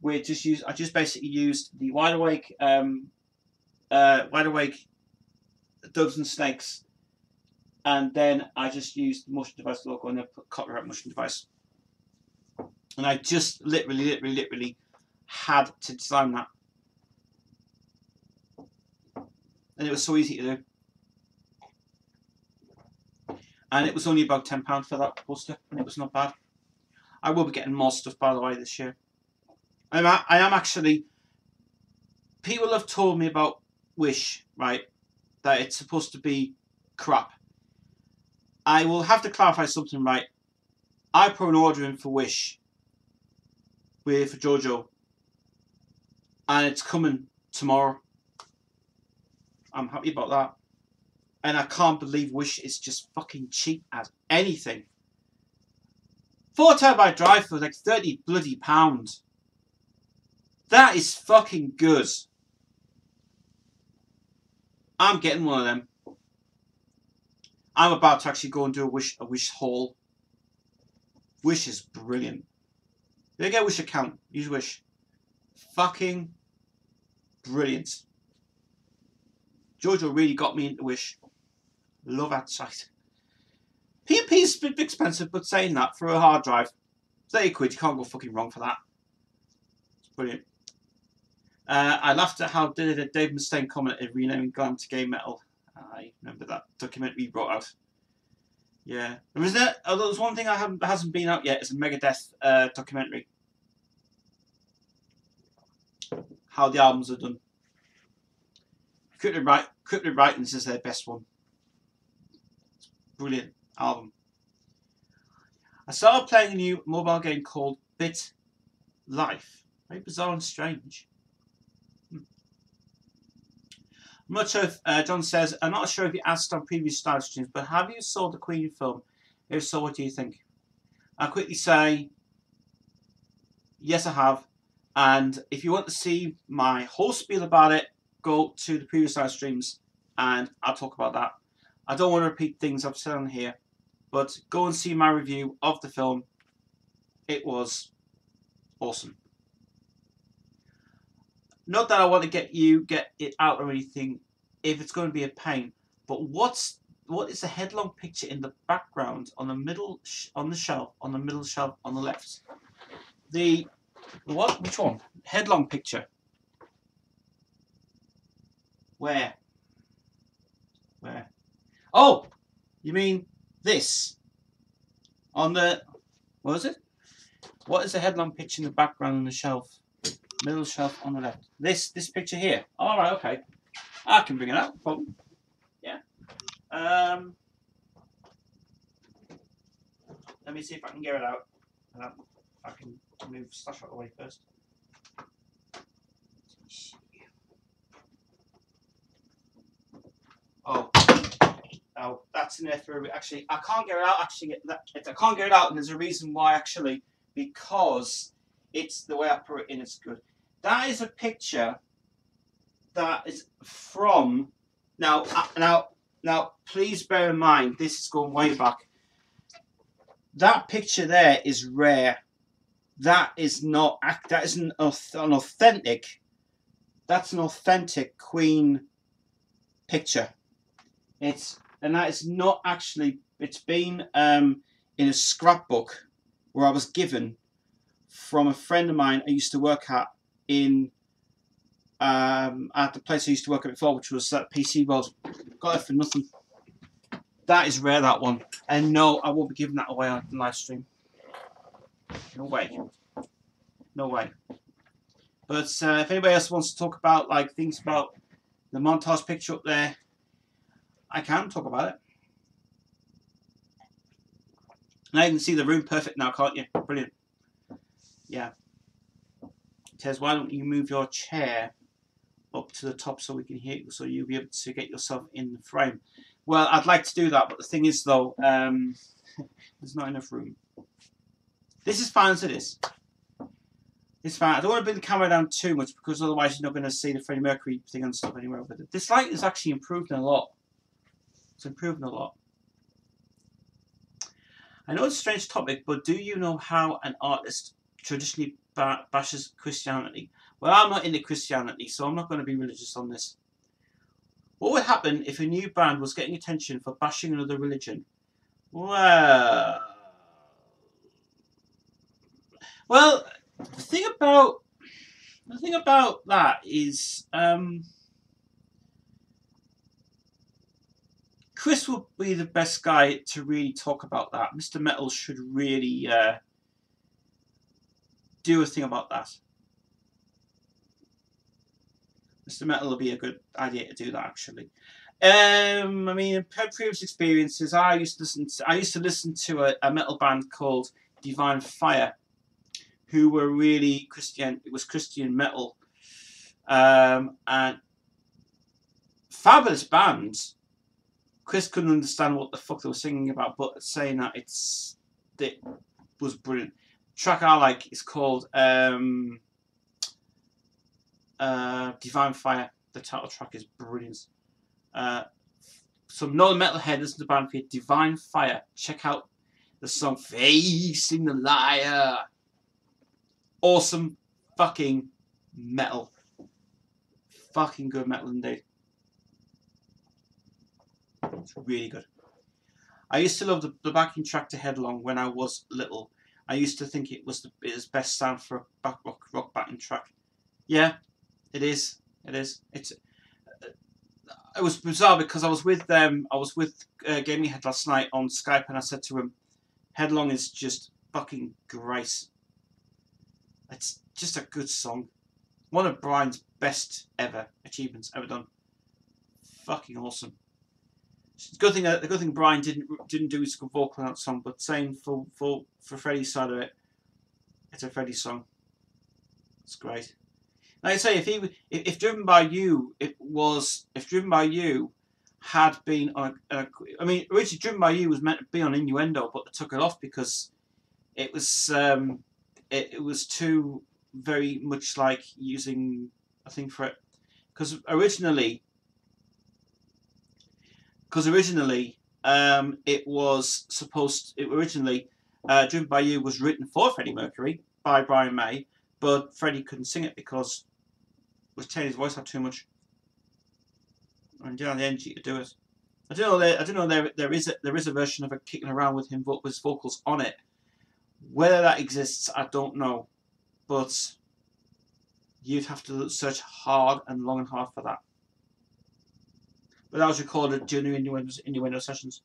I just basically used the Wide Awake Doves and Snakes, and then I just used the Motion Device logo and then put copyright Motion Device. And I just literally had to design that. And it was so easy to do. And it was only about £10 for that poster, and it was not bad. I will be getting more stuff, by the way, this year. I am actually... People have told me about Wish, right? That it's supposed to be crap. I will have to clarify something, right? I put an order in for Wish for Jojo, and it's coming tomorrow. I'm happy about that. And I can't believe Wish is just fucking cheap as anything. 4 terabyte drive for like £30 bloody pounds. That is fucking good. I'm getting one of them. I'm about to actually go and do a Wish haul. Wish is brilliant. If you get a Wish account, use Wish. Fucking brilliant. Jojo really got me into Wish. Love that site. PNP is a bit expensive, but saying that, for a hard drive, 30 quid, you can't go fucking wrong for that. It's brilliant. I laughed at how Dave Mustaine commented renaming Glam to Gay Metal. I remember that documentary you brought out. Yeah. There's one thing that hasn't been out yet, is a Megadeth documentary. How the albums are done. Cryptic Writings is their best one. Brilliant album. I started playing a new mobile game called Bit Life. Very bizarre and strange. I'm not sure if John says, I'm not sure if you asked on previous live streams, but have you saw the Queen film? If so, what do you think? I'll quickly say, yes, I have. And if you want to see my whole spiel about it, go to the previous live streams and I'll talk about that. I don't want to repeat things I've said on here, but go and see my review of the film. It was awesome. Not that I want to get it out or anything, if it's going to be a pain. But what is the headlong picture in the background on the middle on the shelf on the middle shelf on the left? The what? Which one? Headlong picture. Where? Where? Oh, you mean this? On the what is it? What is the headlong picture in the background on the shelf? Middle shelf on the left. This picture here. All right, okay. I can bring it out. No problem. Yeah. Let me see if I can get it out. I can move stuff out of the way first. Oh, that's in there for actually. I can't get it out. Actually, I can't get it out, and there's a reason why. Actually, because it's the way I put it in. It's good. That is a picture that is from now. Please bear in mind this is going way back. That picture there is rare. That is not. That isn't an authentic. That's an authentic Queen picture. And that is not actually. It's been in a scrapbook where I was given from a friend of mine I used to work at the place I used to work at before, which was at PC World. Got it for nothing. That is rare, that one. And no, I won't be giving that away on the live stream. No way. No way. But if anybody else wants to talk about like things about the montage picture up there, I can talk about it. Now you can see the room perfect now, can't you? Brilliant. Yeah. It says, why don't you move your chair up to the top so we can hear you, so you'll be able to get yourself in the frame. Well, I'd like to do that, but the thing is though, there's not enough room. This is fine as it is. It's fine. I don't want to bring the camera down too much because otherwise you're not going to see the Freddie Mercury thing and stuff anywhere with it. This light is actually improving a lot. It's improving a lot. I know it's a strange topic, but do you know how an artist traditionally bashes Christianity? Well, I'm not into Christianity, so I'm not going to be religious on this. What would happen if a new band was getting attention for bashing another religion? Well, the thing about that is, Chris would be the best guy to really talk about that. Mr. Metal should really do a thing about that. Mr. Metal will be a good idea to do that, actually. I mean, in previous experiences, I used to listen to a metal band called Divine Fire, who were really Christian. It was Christian metal, and fabulous bands. Chris couldn't understand what the fuck they were singing about, but saying that it was brilliant. The track I like is called Divine Fire. The title track is brilliant. Some non-metalhead listen to the band for Divine Fire. Check out the song Facing the Liar. Awesome fucking metal. Fucking good metal indeed. It's really good. I used to love the backing track to Headlong when I was little. I used to think it was its best sound for a rock backing track. Yeah, it is. It is. It was bizarre because I was with Gaming Head last night on Skype, and I said to him, "Headlong is just fucking great. It's just a good song. One of Brian's best ever achievements ever done. Fucking awesome." The good thing Brian didn't do is go vocal on that song, but same for Freddie's side of it. It's a Freddie song. It's great. Like I say, if Driven by You, if Driven by You had been on I mean, originally Driven by You was meant to be on Innuendo, but they took it off because it was it was too very much like using a thing for it. Because originally it was supposed. Driven by You was written for Freddie Mercury by Brian May, but Freddie couldn't sing it because it was changing his voice out too much, and didn't have the energy to do it. I don't know. There is a version of it kicking around with his vocals on it. Whether that exists, I don't know, but you'd have to search hard and long and hard for that. But that was recorded during Innuendo sessions.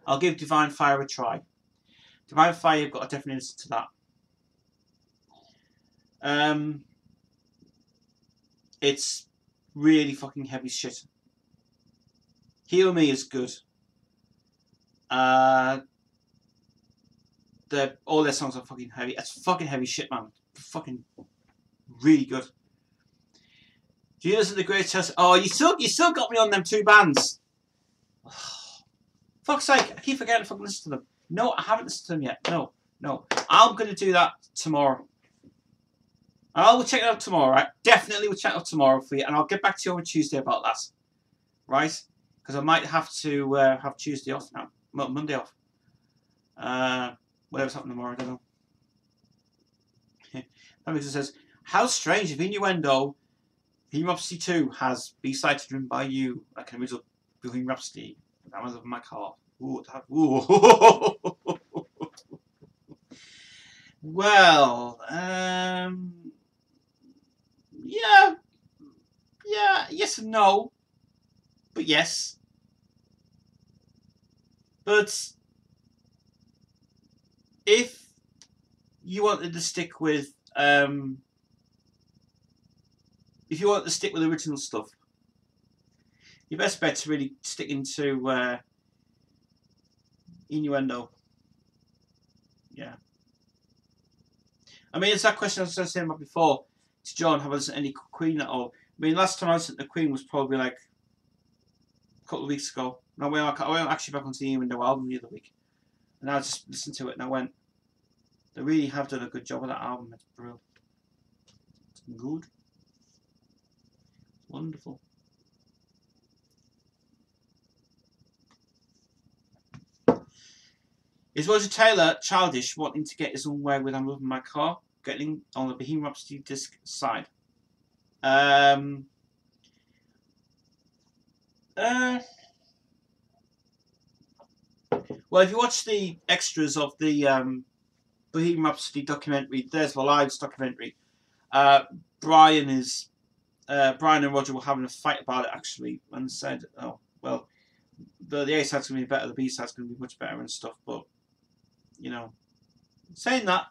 I'll give Divine Fire a try. Divine Fire, you've got to definitely listen to that. It's really fucking heavy shit. Heal Me is good. All their songs are fucking heavy. It's fucking heavy shit, man. Fucking really good. Do you listen to the Great Chelsea? Oh, you still got me on them two bands. Fuck's sake, I keep forgetting to fucking listen to them. No, I haven't listened to them yet. No. I'm going to do that tomorrow. I will check it out tomorrow, right? Definitely will check it out tomorrow for you, and I'll get back to you on Tuesday about that. Right? Because I might have to have Tuesday off now. Monday off. Whatever's happening tomorrow, I don't know. Somebody says, how strange if Innuendo Bohemian Rhapsody 2 has B-side Driven by You, like an original Bohemian Rhapsody. That was over my car. Ooh, Well, yeah, yes and no, but yes. But if you wanted to stick with, original stuff, your best bet's really sticking to Innuendo. Yeah. I mean, it's that question I was saying about before to John, have I listened to any Queen at all? I mean, last time I listened to Queen was probably like a couple of weeks ago. I went actually back onto the Innuendo album the other week. And I just listened to it and I went, they really have done a good job of that album. It's brilliant. It's good. It's wonderful. Is Roger Taylor childish, wanting to get his own way with I'm Loving My Car, getting on the Bohemian Rhapsody disc side? Well, if you watch the extras of the Bohemian Rhapsody documentary, There's the Lives documentary, Brian and Roger were having a fight about it actually, and said, "Oh, well, the A side's going to be better, the B side's going to be much better and stuff." But you know, saying that,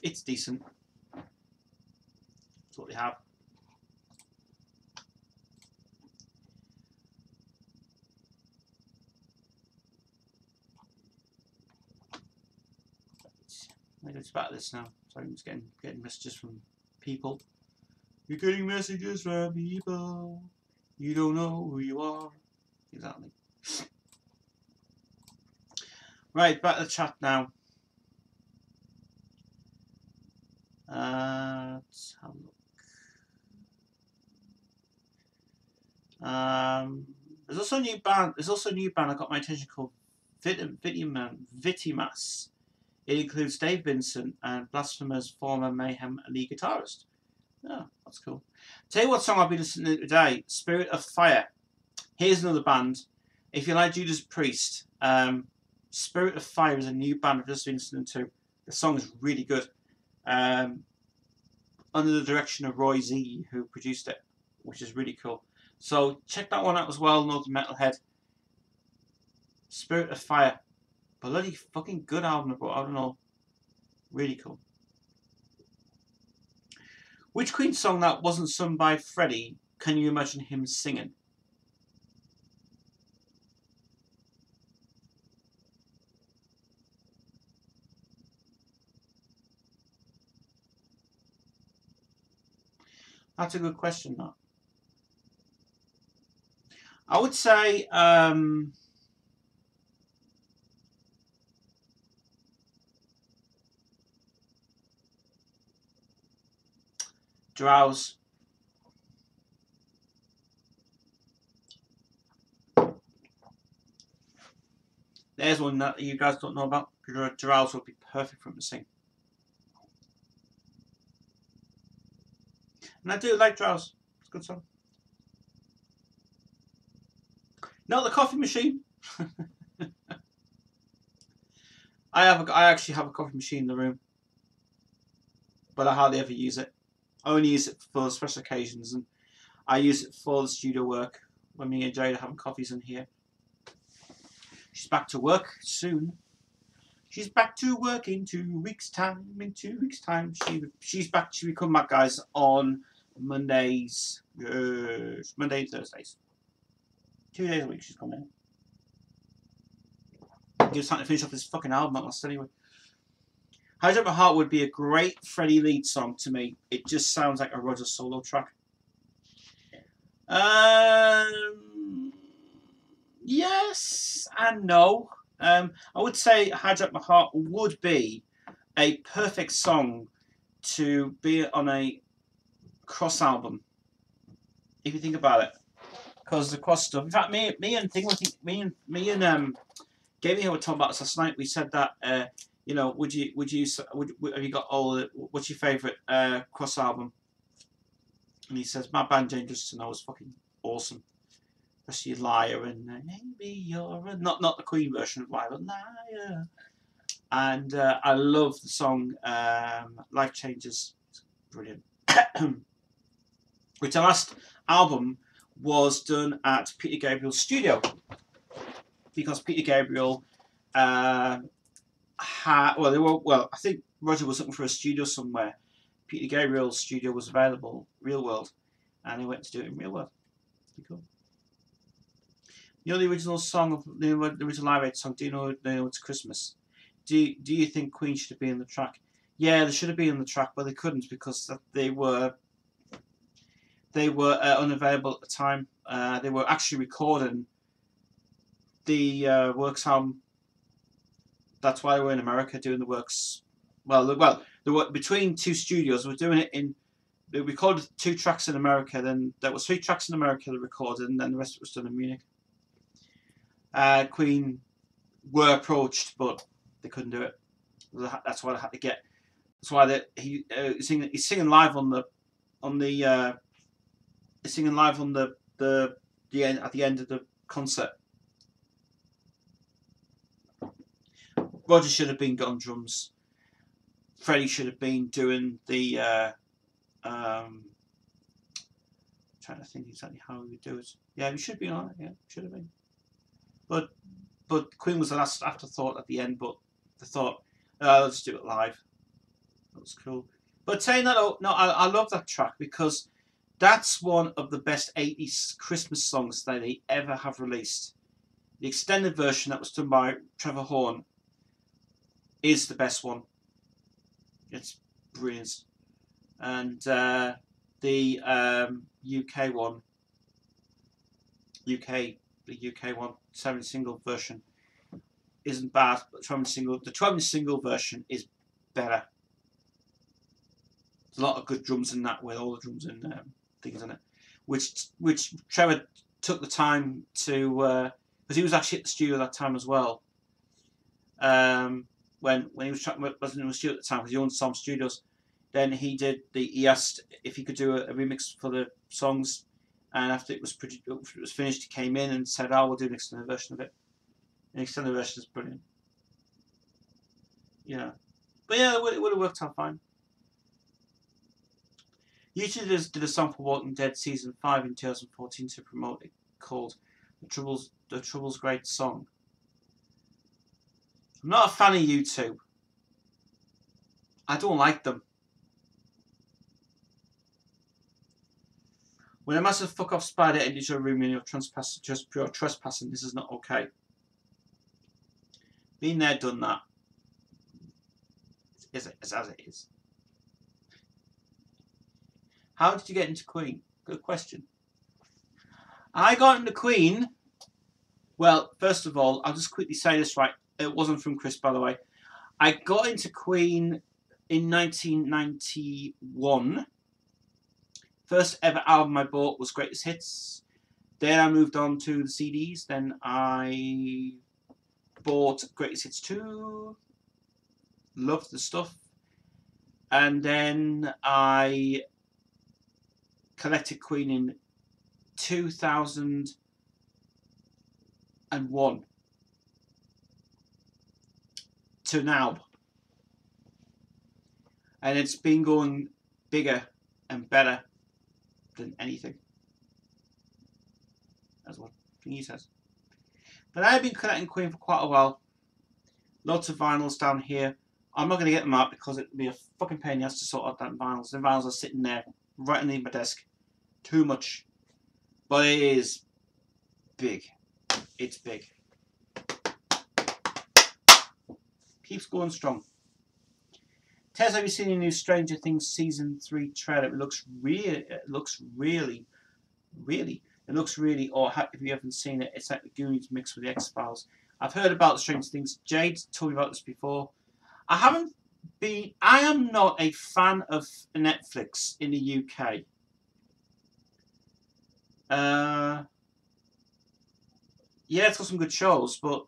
it's decent. That's what they have. Maybe it's about this now. Sorry, I'm just getting messages from people. You're getting messages from people. You don't know who you are. Exactly. Right, back to the chat now. Let's have a look. There's also a new band. That got my attention called Vitimas. It includes Dave Vincent and Blasphemous former Mayhem lead guitarist. Oh, that's cool. Tell you what song I've been listening to today, Spirit of Fire. Here's another band. If you like Judas Priest, Spirit of Fire is a new band I've just been listening to. The song is really good. Under the direction of Roy Z, who produced it, which is really cool. So check that one out as well, Northern Metalhead. Spirit of Fire. Bloody fucking good album, but I don't know. Really cool. Which Queen song that wasn't sung by Freddie can you imagine him singing? That's a good question, that. I would say Drowse. There's one that you guys don't know about. Drowse would be perfect for him to sing. And I do like Drowse. It's a good song. No, the coffee machine. I actually have a coffee machine in the room, but I hardly ever use it. I only use it for special occasions, and I use it for the studio work when me and Jade are having coffees in here. She's back to work soon. She's back to work in 2 weeks' time. In 2 weeks' time, she's back. She will come back, guys, on Mondays, Monday and Thursdays. 2 days a week she's coming. Gives time to finish off this fucking album at last anyway. Hijack My Heart would be a great Freddie lead song to me. It just sounds like a Roger solo track. Yes and no. I would say Hijack My Heart would be a perfect song to be on a cross album, if you think about it, because the cross stuff. In fact, me and Gaming were talking about this last night. We said that you know, have you got all the, what's your favourite cross album? And he says, My Band Dangerous to Know is fucking awesome. Especially Liar and maybe you're not the Queen version of Liar, but Liar. And I love the song Life Changes. It's brilliant. Which the last album was done at Peter Gabriel's studio, because Peter Gabriel I think Roger was looking for a studio somewhere. Peter Gabriel's studio was available, Real World, and he went to do it in Real World. Pretty cool. You know the original song of the original Live Aid song. Do you know It's Christmas? Do you think Queen should have been in the track? Yeah, they should have been in the track, but they couldn't because they were unavailable at the time. They were actually recording the Works album. That's why they were in America doing the Works. Well, they were between two studios. They were doing it in. They recorded 2 tracks in America. Then there was 3 tracks in America they recorded, and then the rest of it was done in Munich. Queen were approached, but they couldn't do it. That's why they had to get. That's why he's singing live on the he's singing live on the end at the end of the concert. Roger should have been on drums. Freddie should have been doing the. Trying to think exactly how he would do it. Yeah, he should be on it. Yeah, should have been. But Queen was the last afterthought at the end. But they thought, let's do it live. That was cool. But saying that, no, I love that track because that's one of the best 80s Christmas songs that they ever have released. The extended version that was done by Trevor Horn is the best one. It's brilliant. And the UK one, the UK one, 7 single version isn't bad, but the 12 single version is better. There's a lot of good drums in that, with all the drums and things in it, which Trevor took the time to, because he was actually at the studio at that time as well. When he wasn't in the studio at the time, because he owned some studios. Then he asked if he could do a remix for the songs, and after it was finished, he came in and said, "Oh, we'll do an extended version of it." The extended version is brilliant. Yeah, but yeah, it would have worked out fine. YouTube did a song for Walking Dead season 5 in 2014 to promote it, called "The Trouble's Great Song." I'm not a fan of YouTube. I don't like them. When a massive fuck off spider enters your room and you're just pure trespassing, this is not okay. Been there, done that. It's as it is. How did you get into Queen? Good question. I got into Queen. Well, first of all, I'll just quickly say this right. It wasn't from Chris, by the way. I got into Queen in 1991. First ever album I bought was Greatest Hits. Then I moved on to the CDs. Then I bought Greatest Hits 2. Loved the stuff. And then I collected Queen in 2001 to now. And it's been going bigger and better than anything. That's what he says. But I've been collecting Queen for quite a while. Lots of vinyls down here. I'm not going to get them out because it would be a fucking pain in the ass to sort out that vinyls. The vinyls are sitting there right underneath my desk. Too much. But it is big. It's big. Keeps going strong. Tez, have you seen any new Stranger Things season 3 trailer? It looks really. It looks really. Or if you haven't seen it, it's like the Goonies mixed with the X-Files. I've heard about the Stranger Things. Jade told me about this before. I am not a fan of Netflix in the UK. Yeah, it's got some good shows, but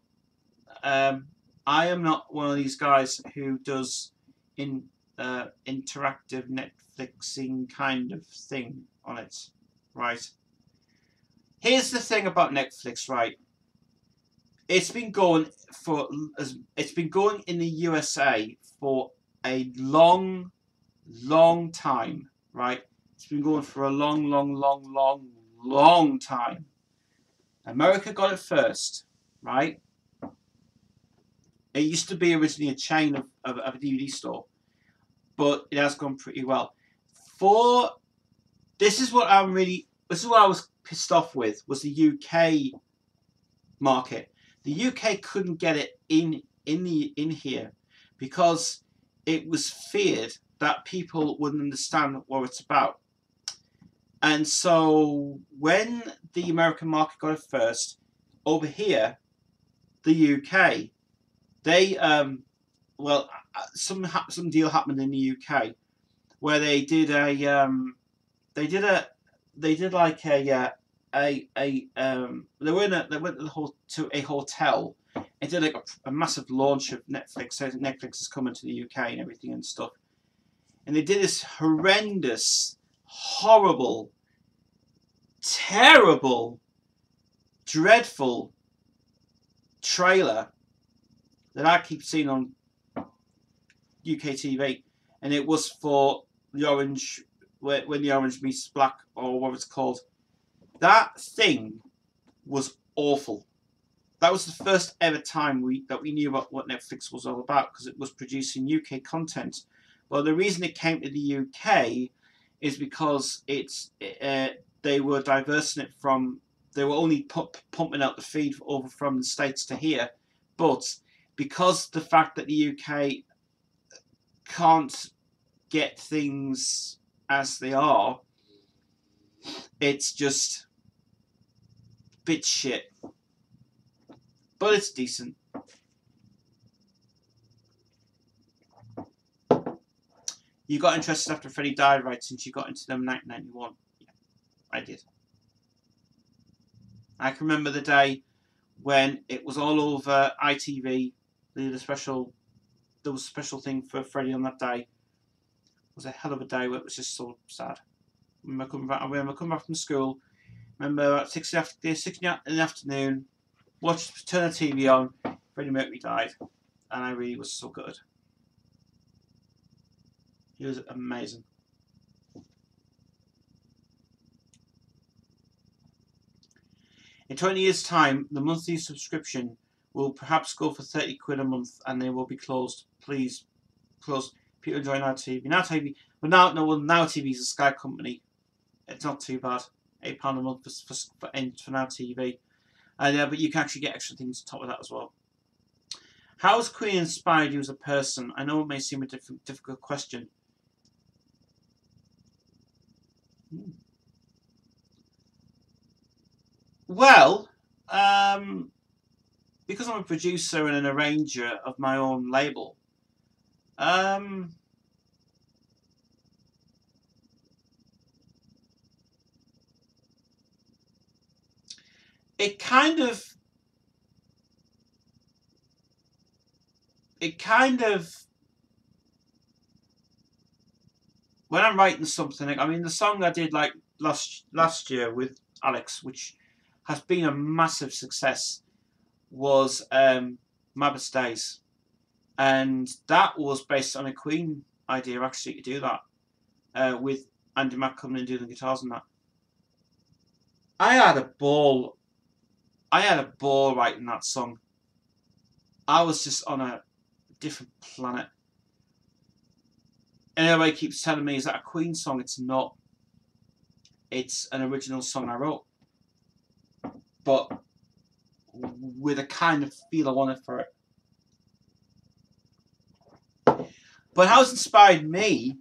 I am not one of these guys who does interactive Netflixing kind of thing on it, right? Here's the thing about Netflix, right? It's been going in the USA for a long time, right? It's been going for a long time. America got it first, right? It used to be originally a chain of a DVD store, but it has gone pretty well. This is what I was pissed off with, was the UK market. The UK couldn't get it in here because it was feared that people wouldn't understand what it's about. And so when the American market got it first, over here, the UK, they some deal happened in the UK where they went to a hotel and did like a massive launch of Netflix. So Netflix is coming to the UK and everything and stuff. And they did this horrendous, horrible, terrible, dreadful trailer that I keep seeing on UK TV, and it was for the Orange, when the Orange meets Black, or what it's called. That thing was awful. That was the first ever time that we knew about what Netflix was all about, because it was producing UK content. Well, the reason it came to the UK is because they were diversing it from. They were only pumping out the feed over from the States to here, but because the fact that the UK can't get things as they are, it's just bit shit. But it's decent. You got interested after Freddie died, right, since you got into them in 1991? Yeah, I did. I can remember the day when it was all over ITV. There was a special thing for Freddie on that day. It was a hell of a day where it was just so sad. I remember coming back from school. Remember at 6 in the afternoon, turn the TV on. Freddie Mercury died, and I really was so good. He was amazing. In 20 years' time, the monthly subscription will perhaps go for 30 quid a month, and they will be closed. Please, close. People enjoy Now TV. Now TV, but Now TV is a Sky company. It's not too bad. £8 a month for Now TV, but you can actually get extra things on top of that as well. How has Queen inspired you as a person? I know it may seem a difficult question. Well, because I'm a producer and an arranger of my own label, um, it kind of, when I'm writing something, I mean, the song I did like last year with Alex, which has been a massive success, was Mabbott Days, and that was based on a Queen idea actually to do that, with Andy Mack coming and doing the guitars and that. I had a ball. I had a ball writing that song. I was just on a different planet. And everybody keeps telling me, is that a Queen song? It's not. It's an original song I wrote, but with a kind of feel I wanted for it. But how it's inspired me?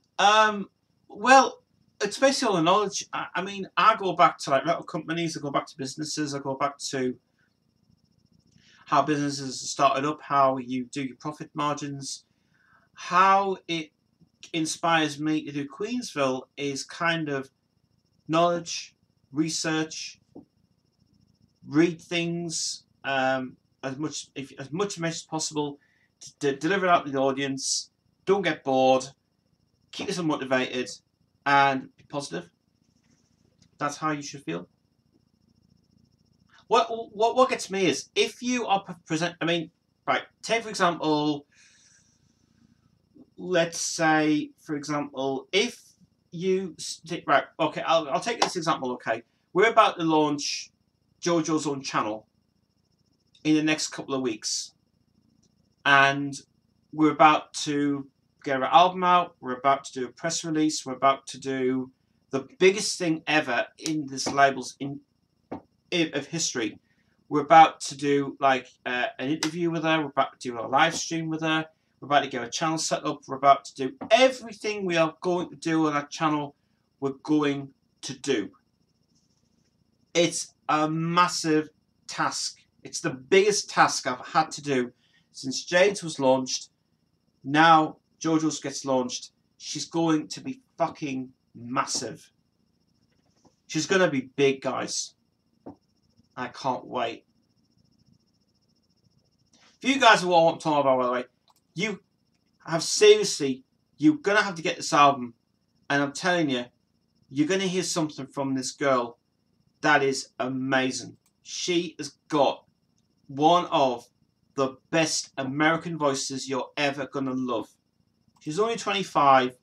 Well, it's basically all the knowledge. I mean, I go back to like little companies, I go back to businesses, I go back to how businesses started up, how you do your profit margins. How it inspires me to do Queensville is kind of knowledge, research, read things as much as possible to deliver it out to the audience. Don't get bored. Keep yourself motivated and be positive. That's how you should feel. What gets me is if you are I mean, right. Take for example. Let's say, for example, if you right. Okay, I'll take this example. Okay, we're about to launch Jojo's own channel in the next couple of weeks, and we're about to get our album out. We're about to do a press release. We're about to do the biggest thing ever in this label's of history. We're about to do like an interview with her. We're about to do a live stream with her. We're about to get a channel set up. We're about to do everything we are going to do on that channel. We're going to do. It's a massive task. It's the biggest task I've had to do since Jade's was launched. Now Jojo's gets launched. She's going to be fucking massive. She's going to be big, guys. I can't wait. If you guys are what I'm talking about, by the way, you have seriously, you're going to have to get this album. And I'm telling you, you're going to hear something from this girl that is amazing. She has got one of the best American voices you're ever going to love. She's only 25,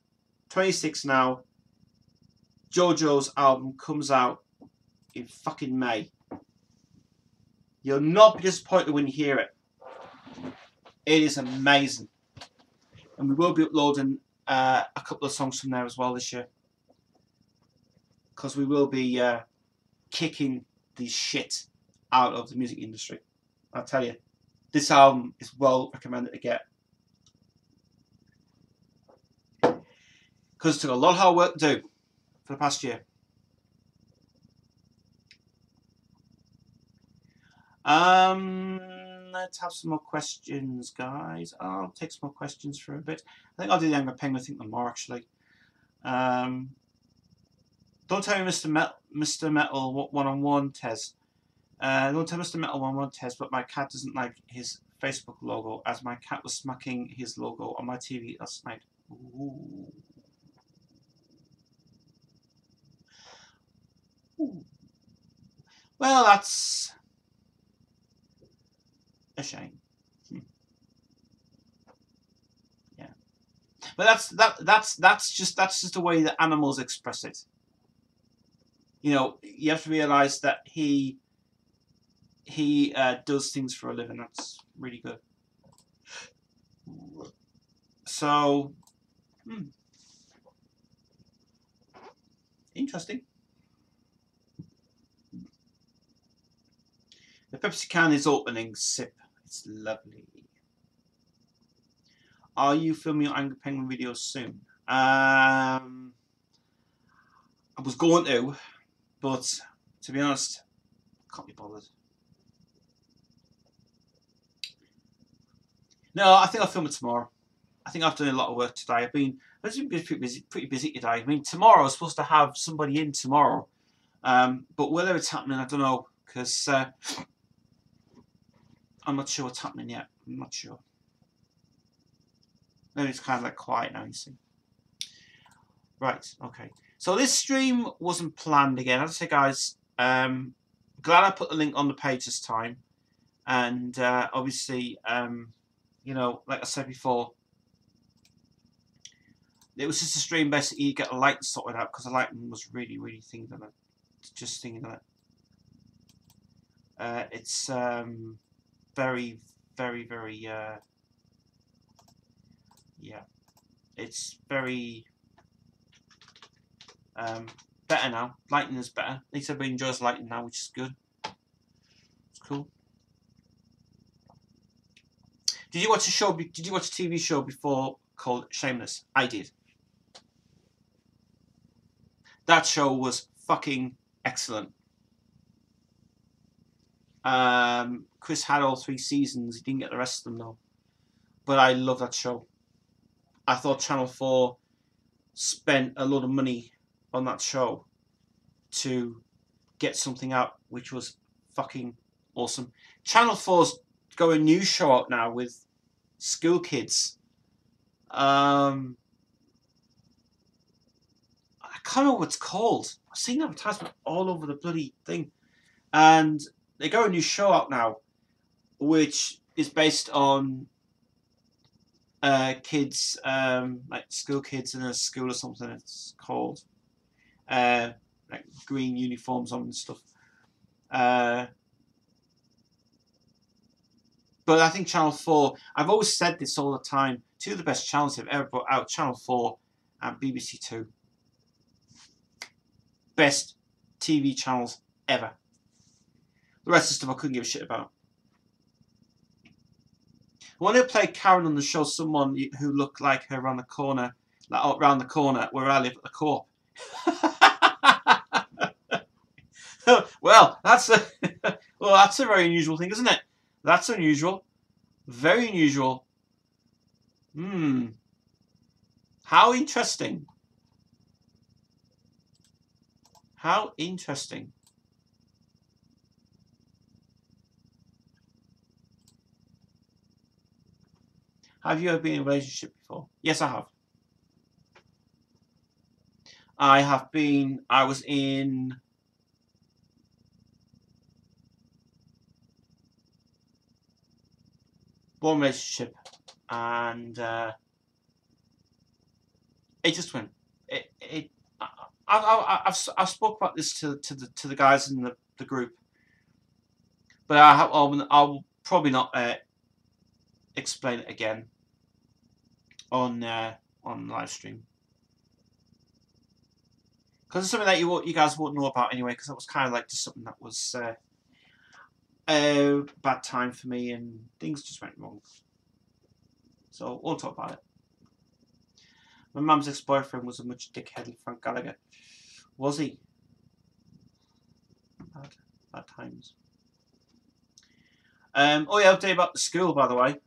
26 now. Jojo's album comes out in fucking May. You'll not be disappointed when you hear it. It is amazing. And we will be uploading a couple of songs from there as well this year. Because we will be kicking the shit out of the music industry. I'll tell you. This album is well recommended to get. Because it took a lot of hard work to do for the past year. Let's have some more questions, guys. I'll take some more questions for a bit. I think I'll do the Angry Penguin thing more actually. Don't tell me Mr. Metal one-on-one Tez. Don't tell Mr. Metal one-on-one Tez, but my cat doesn't like his Facebook logo, as my cat was smacking his logo on my TV last night. Ooh. Ooh. Well, that's a shame. Yeah, but that's just the way that animals express it. You know, you have to realize that he does things for a living. That's really good. So, interesting. The Pepsi can is opening. Sip. It's lovely. Are you filming your Angry Penguin videos soon? I was going to, but to be honest, can't be bothered. No, I think I'll film it tomorrow. I think I've done a lot of work today. I've been pretty busy today. I mean, tomorrow I was supposed to have somebody in tomorrow, but whether it's happening, I don't know, because I'm not sure what's happening yet. I'm not sure. Maybe it's kind of like quiet now, you see. Right, okay. So this stream wasn't planned again. As I say, guys, glad I put the link on the page this time. And obviously, you know, like I said before, it was just a stream basically you get the lighting sorted out because the lighting was really, really thinking on it. Just thinking on it. It's very, very, very, yeah. It's very better now. Lighting is better. At least everybody enjoys lighting now, which is good. It's cool. Did you watch a show? Did you watch a TV show before called Shameless? I did. That show was fucking excellent. Chris had all 3 seasons. He didn't get the rest of them though. But I love that show. I thought Channel 4 spent a lot of money on that show to get something out which was fucking awesome. Channel 4's got a new show out now with school kids. I can't remember what it's called. I've seen advertisement all over the bloody thing. And they got a new show out now, which is based on kids, like school kids in a school or something. It's called like green uniforms on and stuff. But I think Channel 4, I've always said this all the time, 2 of the best channels they've ever put out, Channel 4 and BBC 2. Best TV channels ever. The rest of the stuff I couldn't give a shit about. I want to play Karen on the show, someone who looked like her around the corner, like around the corner where I live at the Co-op. Well, that's a very unusual thing, isn't it? That's unusual. Very unusual. How interesting. How interesting. Have you ever been in a relationship before? Yes, I have. I have been. I was in one relationship, and it just went. I've spoke about this to the guys in the group, but I'll probably not explain it again on live stream, because it's something that you guys won't know about anyway, because it was kind of like just something that was a bad time for me and things just went wrong. So we'll talk about it. My mum's ex-boyfriend was a much dickheaded Frank Gallagher. Was he? Bad times. Oh yeah, update about the school, by the way.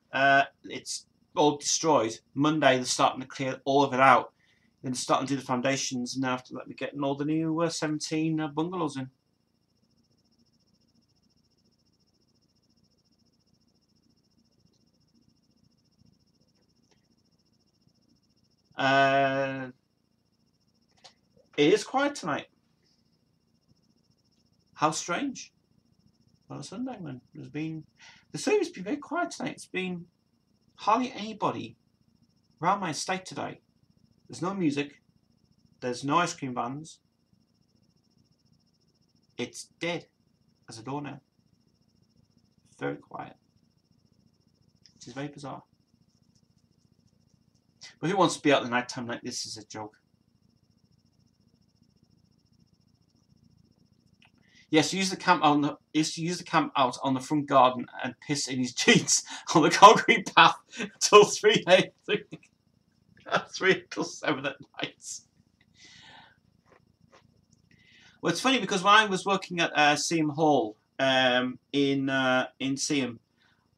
It's all destroyed. Monday they're starting to clear all of it out. Then they're starting to do the foundations, and after that we're getting all the new 17 bungalows in. It is quiet tonight. How strange. On a Sunday when the service has been very quiet tonight. It's been hardly anybody around my estate today. There's no music. There's no ice cream vans. It's dead as a doornail. Very quiet. Which is very bizarre. But who wants to be out at the night time like this? Is a joke. Yes, use the camp out on the front garden and piss in his jeans on the concrete path until 3 till 7 at night. Well, it's funny because when I was working at Seam Hall in Seam,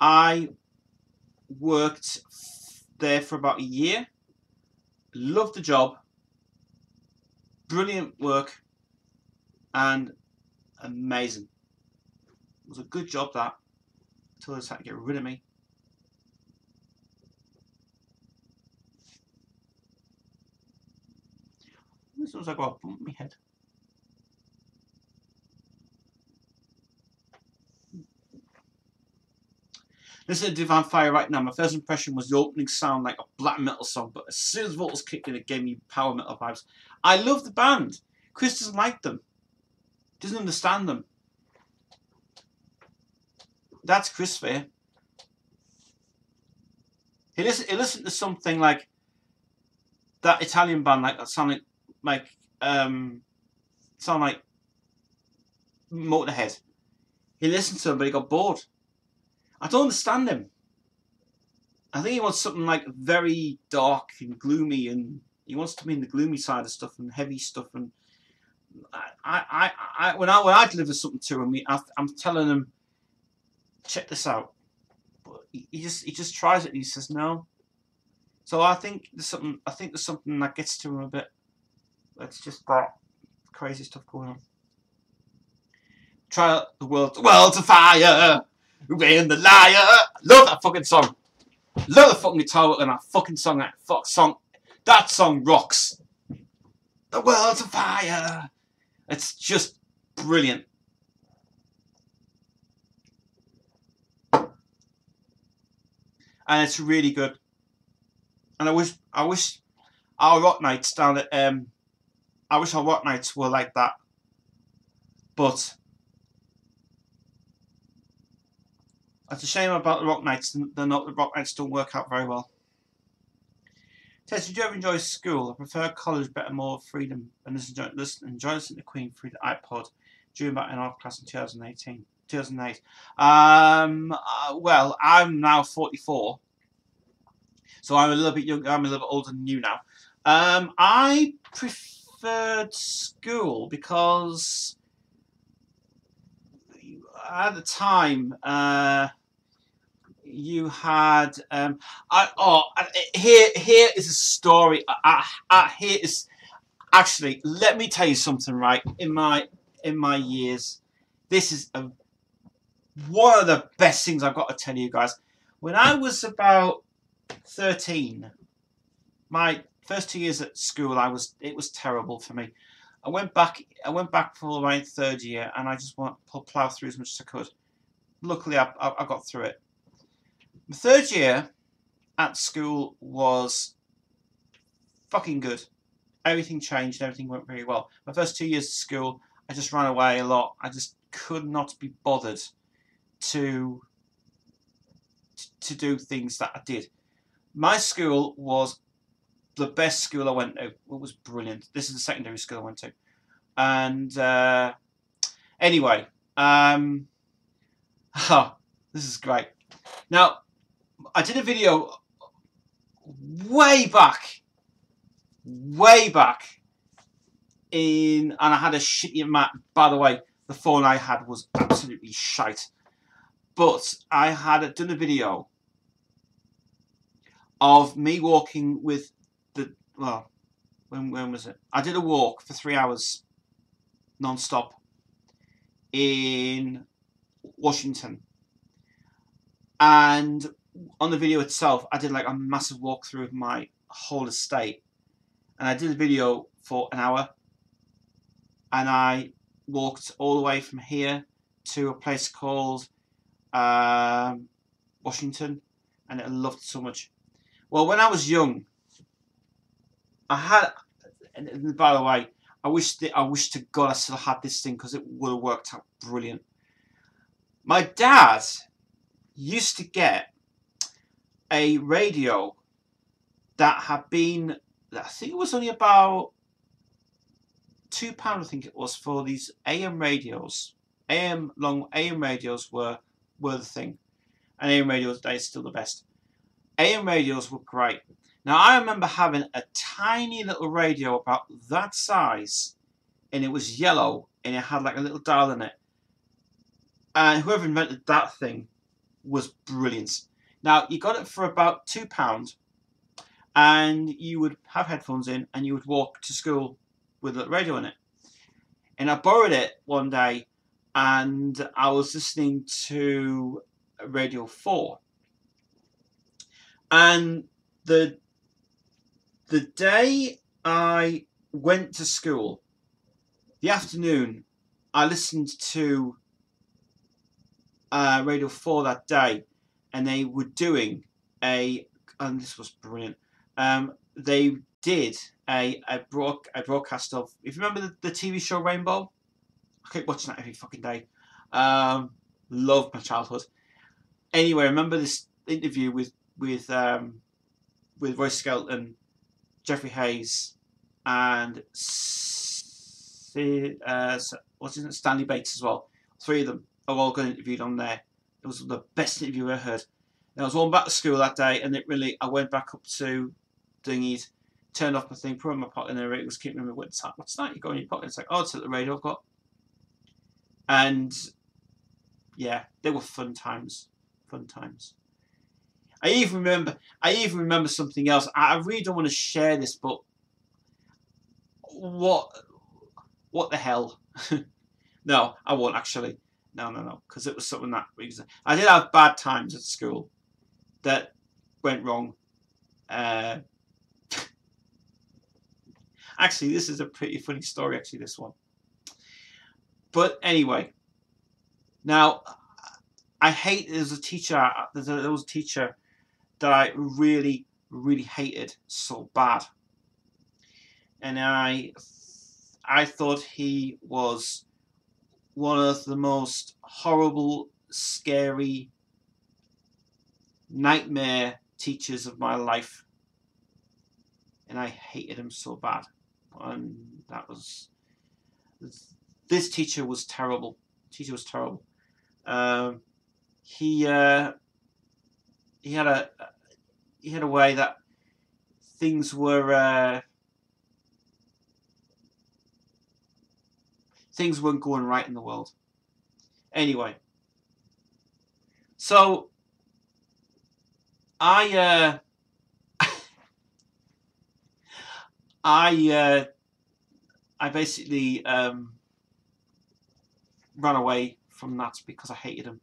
I worked there for about a year. Loved the job. Brilliant work. And amazing. It was a good job that. Until they decided to get rid of me. This looks like I bumped my head. Listen to Divine Fire right now. My first impression was the opening sound like a black metal song, but as soon as vocals kicked in, it gave me power metal vibes. I love the band. Chris doesn't like them. Doesn't understand them. That's Chris there. He listened to something like that Italian band, like that sounded like Motorhead. He listened to them, but he got bored. I don't understand him. I think he wants something like very dark and gloomy, and he wants to be in the gloomy side of stuff and heavy stuff. And when I deliver something to him, I'm telling him, check this out. But he just tries it and he says no. So I think there's something that gets to him a bit. It's just that crazy stuff going on. Try out the world's of fire. When the liar. Love that fucking song. Love the fucking guitar work on that fucking song. That song rocks. The world's of fire. It's just brilliant. And it's really good. And I wish our rock nights down at I wish our rock nights were like that. But it's a shame about the rock nights. The rock nights don't work out very well. Tess, did you ever enjoy school? I prefer college, better, more freedom, and enjoy listening to Queen through the iPod during back in art class in 2008. Well, I'm now 44, so I'm a little bit younger. I'm a little bit older than you now. I preferred school because at the time you had here is a story. Here is actually, let me tell you something. Right, in my years, this is one of the best things I've got to tell you guys. When I was about 13, my first 2 years at school, it was terrible for me. I went back for my third year, and I just want to plough through as much as I could. Luckily, I got through it. The third year at school was fucking good. Everything changed. Everything went very well. My first 2 years at school, I just ran away a lot. I just could not be bothered to do things that I did. My school was the best school I went to. It was brilliant. This is the secondary school I went to. And anyway, this is great. Now, I did a video way back, and I had a shitty Mac. By the way, the phone I had was absolutely shite. But I had done a video of me walking with when was it? I did a walk for 3 hours non-stop in Washington. And on the video itself, I did like a massive walkthrough of my whole estate. And I did a video for an hour. And I walked all the way from here to a place called Washington. And I loved it so much. Well, when I was young, and by the way, I wish to God I still had this thing, because it would have worked out brilliant. My dad used to get a radio that had been, I think it was only about £2, I think it was, for these AM radios. AM radios were the thing, and AM radios today is still the best. AM radios were great. Now, I remember having a tiny little radio about that size, and it was yellow, and it had like a little dial in it. And whoever invented that thing was brilliant. Now, you got it for about £2, and you would have headphones in, and you would walk to school with a radio in it. And I borrowed it one day, and I was listening to Radio 4. And the day I went to school, the afternoon, I listened to Radio 4 that day, and they were doing and this was brilliant, they did a broadcast of, if you remember the TV show Rainbow? I keep watching that every fucking day. Loved my childhood. Anyway, I remember this interview with Roy Skelton, Jeffrey Hayes, and what's his name? Stanley Bates as well. 3 of them are all got interviewed on there. It was the best interview I ever heard. And I was going back to school that day, and I went back up to Dingy's, turned off my thing, put it in my pocket, and it was keeping me what's that? You go in your pocket. It's like, oh, it's at the radio I've got. And yeah, they were fun times. Fun times. I even remember something else. I really don't want to share this, but what the hell? No, I won't actually. No, because it was something that I did have bad times at school that went wrong. Actually, this is a pretty funny story. Actually, this one. But anyway, now I hate. There was a teacher that I really, really hated so bad, and I thought he was one of the most horrible, scary, nightmare teachers of my life, and I hated him so bad. And this teacher was terrible. He had a way that things weren't going right in the world. Anyway, so I basically ran away from that because I hated him.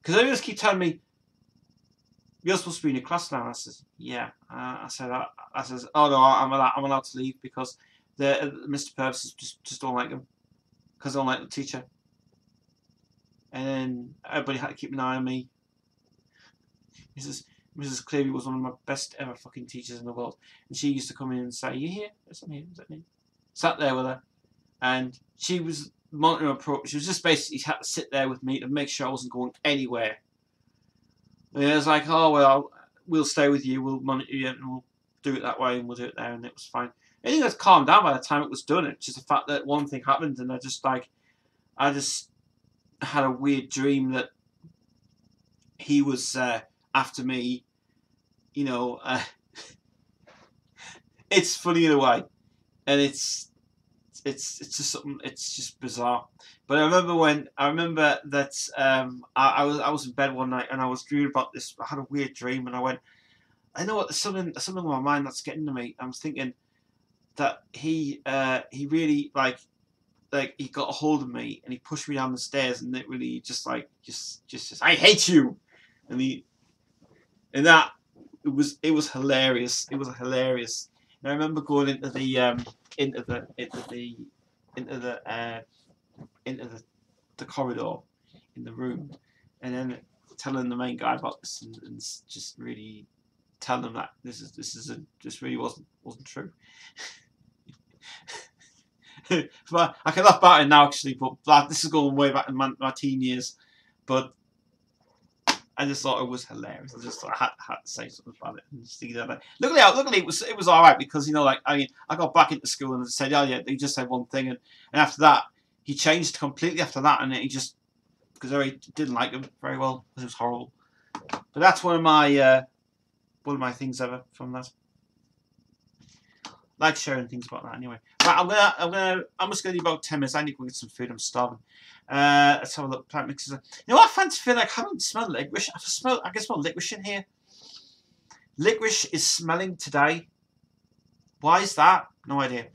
Because they just keep telling me, you're supposed to be in your class now. And I says, yeah. I says, oh no, I'm allowed to leave because Mr. Purvis just don't like him because I don't like the teacher. And then everybody had to keep an eye on me. Mrs. Cleary was one of my best ever fucking teachers in the world, and she used to come in and say, "You here? Yes, I'm here. Is that me?" Sat there with her, and she was monitoring my progress. She was just basically had to sit there with me to make sure I wasn't going anywhere. And I was like, "Oh well, we'll stay with you. We'll monitor you, and we'll do it that way, and we'll do it there." And it was fine. I think I was calmed down by the time it was done. It's just the fact that one thing happened, and I just had a weird dream that he was after me. You know, it's funny in a way, and it's just something. It's just bizarre. But I remember that I was in bed one night and I was dreaming about this. I had a weird dream, and I went, I know what, there's something in my mind that's getting to me. I was thinking that he really like he got a hold of me and he pushed me down the stairs, and it really just I hate you, and that it was hilarious. It was hilarious. And I remember going into the corridor in the room, and then telling the main guy about this, and just really telling him that this really wasn't true. But I can laugh about it now, actually, but this is going way back in my teen years. But I just thought it was hilarious. I just thought I had to say something about it. And just that. Luckily, it was all right, because I got back into school and said, oh yeah, he just said one thing, and after that he changed completely after that, and he just, because I didn't like him very well because it was horrible. But that's one of my things ever from that. like sharing things about that anyway. Right, I'm just gonna do about 10 minutes. I need to go get some food. I'm starving. Let's have a look. Plant mixes. You know what? I fancy feel like I haven't smelled licorice. I can smell licorice in here. Licorice is smelling today. Why is that? No idea.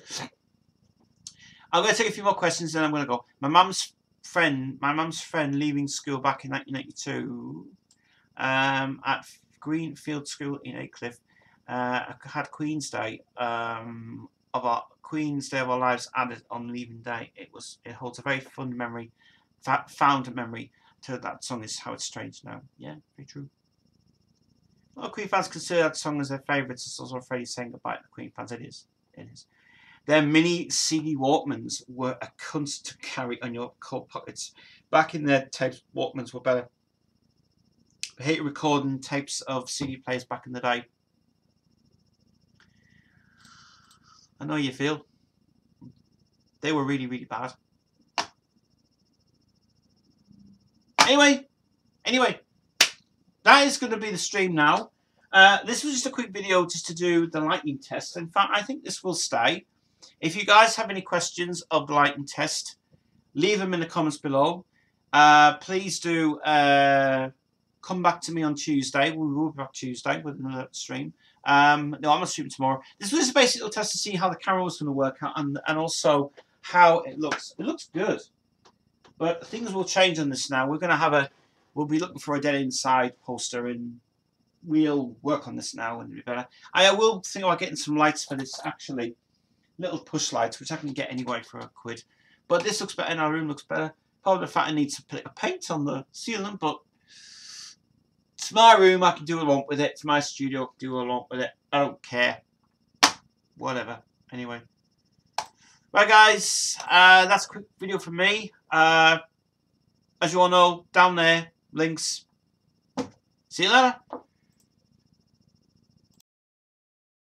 I'm gonna take a few more questions, then I'm gonna go. My mum's friend leaving school back in 1992 at Greenfield School in Aycliffe. Had Queen's Day of our lives added on leaving day. It holds a very fun memory, found memory to that song. Is how it's strange now. Yeah, very true. A lot of Queen fans consider that song as their favourite. It's also Freddie saying goodbye to the Queen fans. It is. Their mini CD Walkmans were a cunt to carry on your coat pockets. Back in their tapes, Walkmans were better. I hate recording tapes of CD players back in the day. I know you feel. They were really, really bad. Anyway, that is going to be the stream now. This was just a quick video just to do the lightning test. In fact, I think this will stay. If you guys have any questions of the lightning test, leave them in the comments below. Please do come back to me on Tuesday. We will be back Tuesday with another stream. No, I'm not streaming tomorrow. This was a basic little test to see how the camera was going to work out and also how it looks. It looks good, but things will change on this now. We'll be looking for a dead inside poster, and we'll work on this now and it'll be better. I will think about getting some lights for this, actually, little push lights, which I can get anyway for £1. But this looks better, and our room looks better. Probably the fact I need to put a paint on the ceiling, but it's my room. I can do what I want with it. It's my studio. I can do what I want with it. I don't care. Whatever. Anyway. Right, guys. That's a quick video from me. As you all know, down there, links. See you later.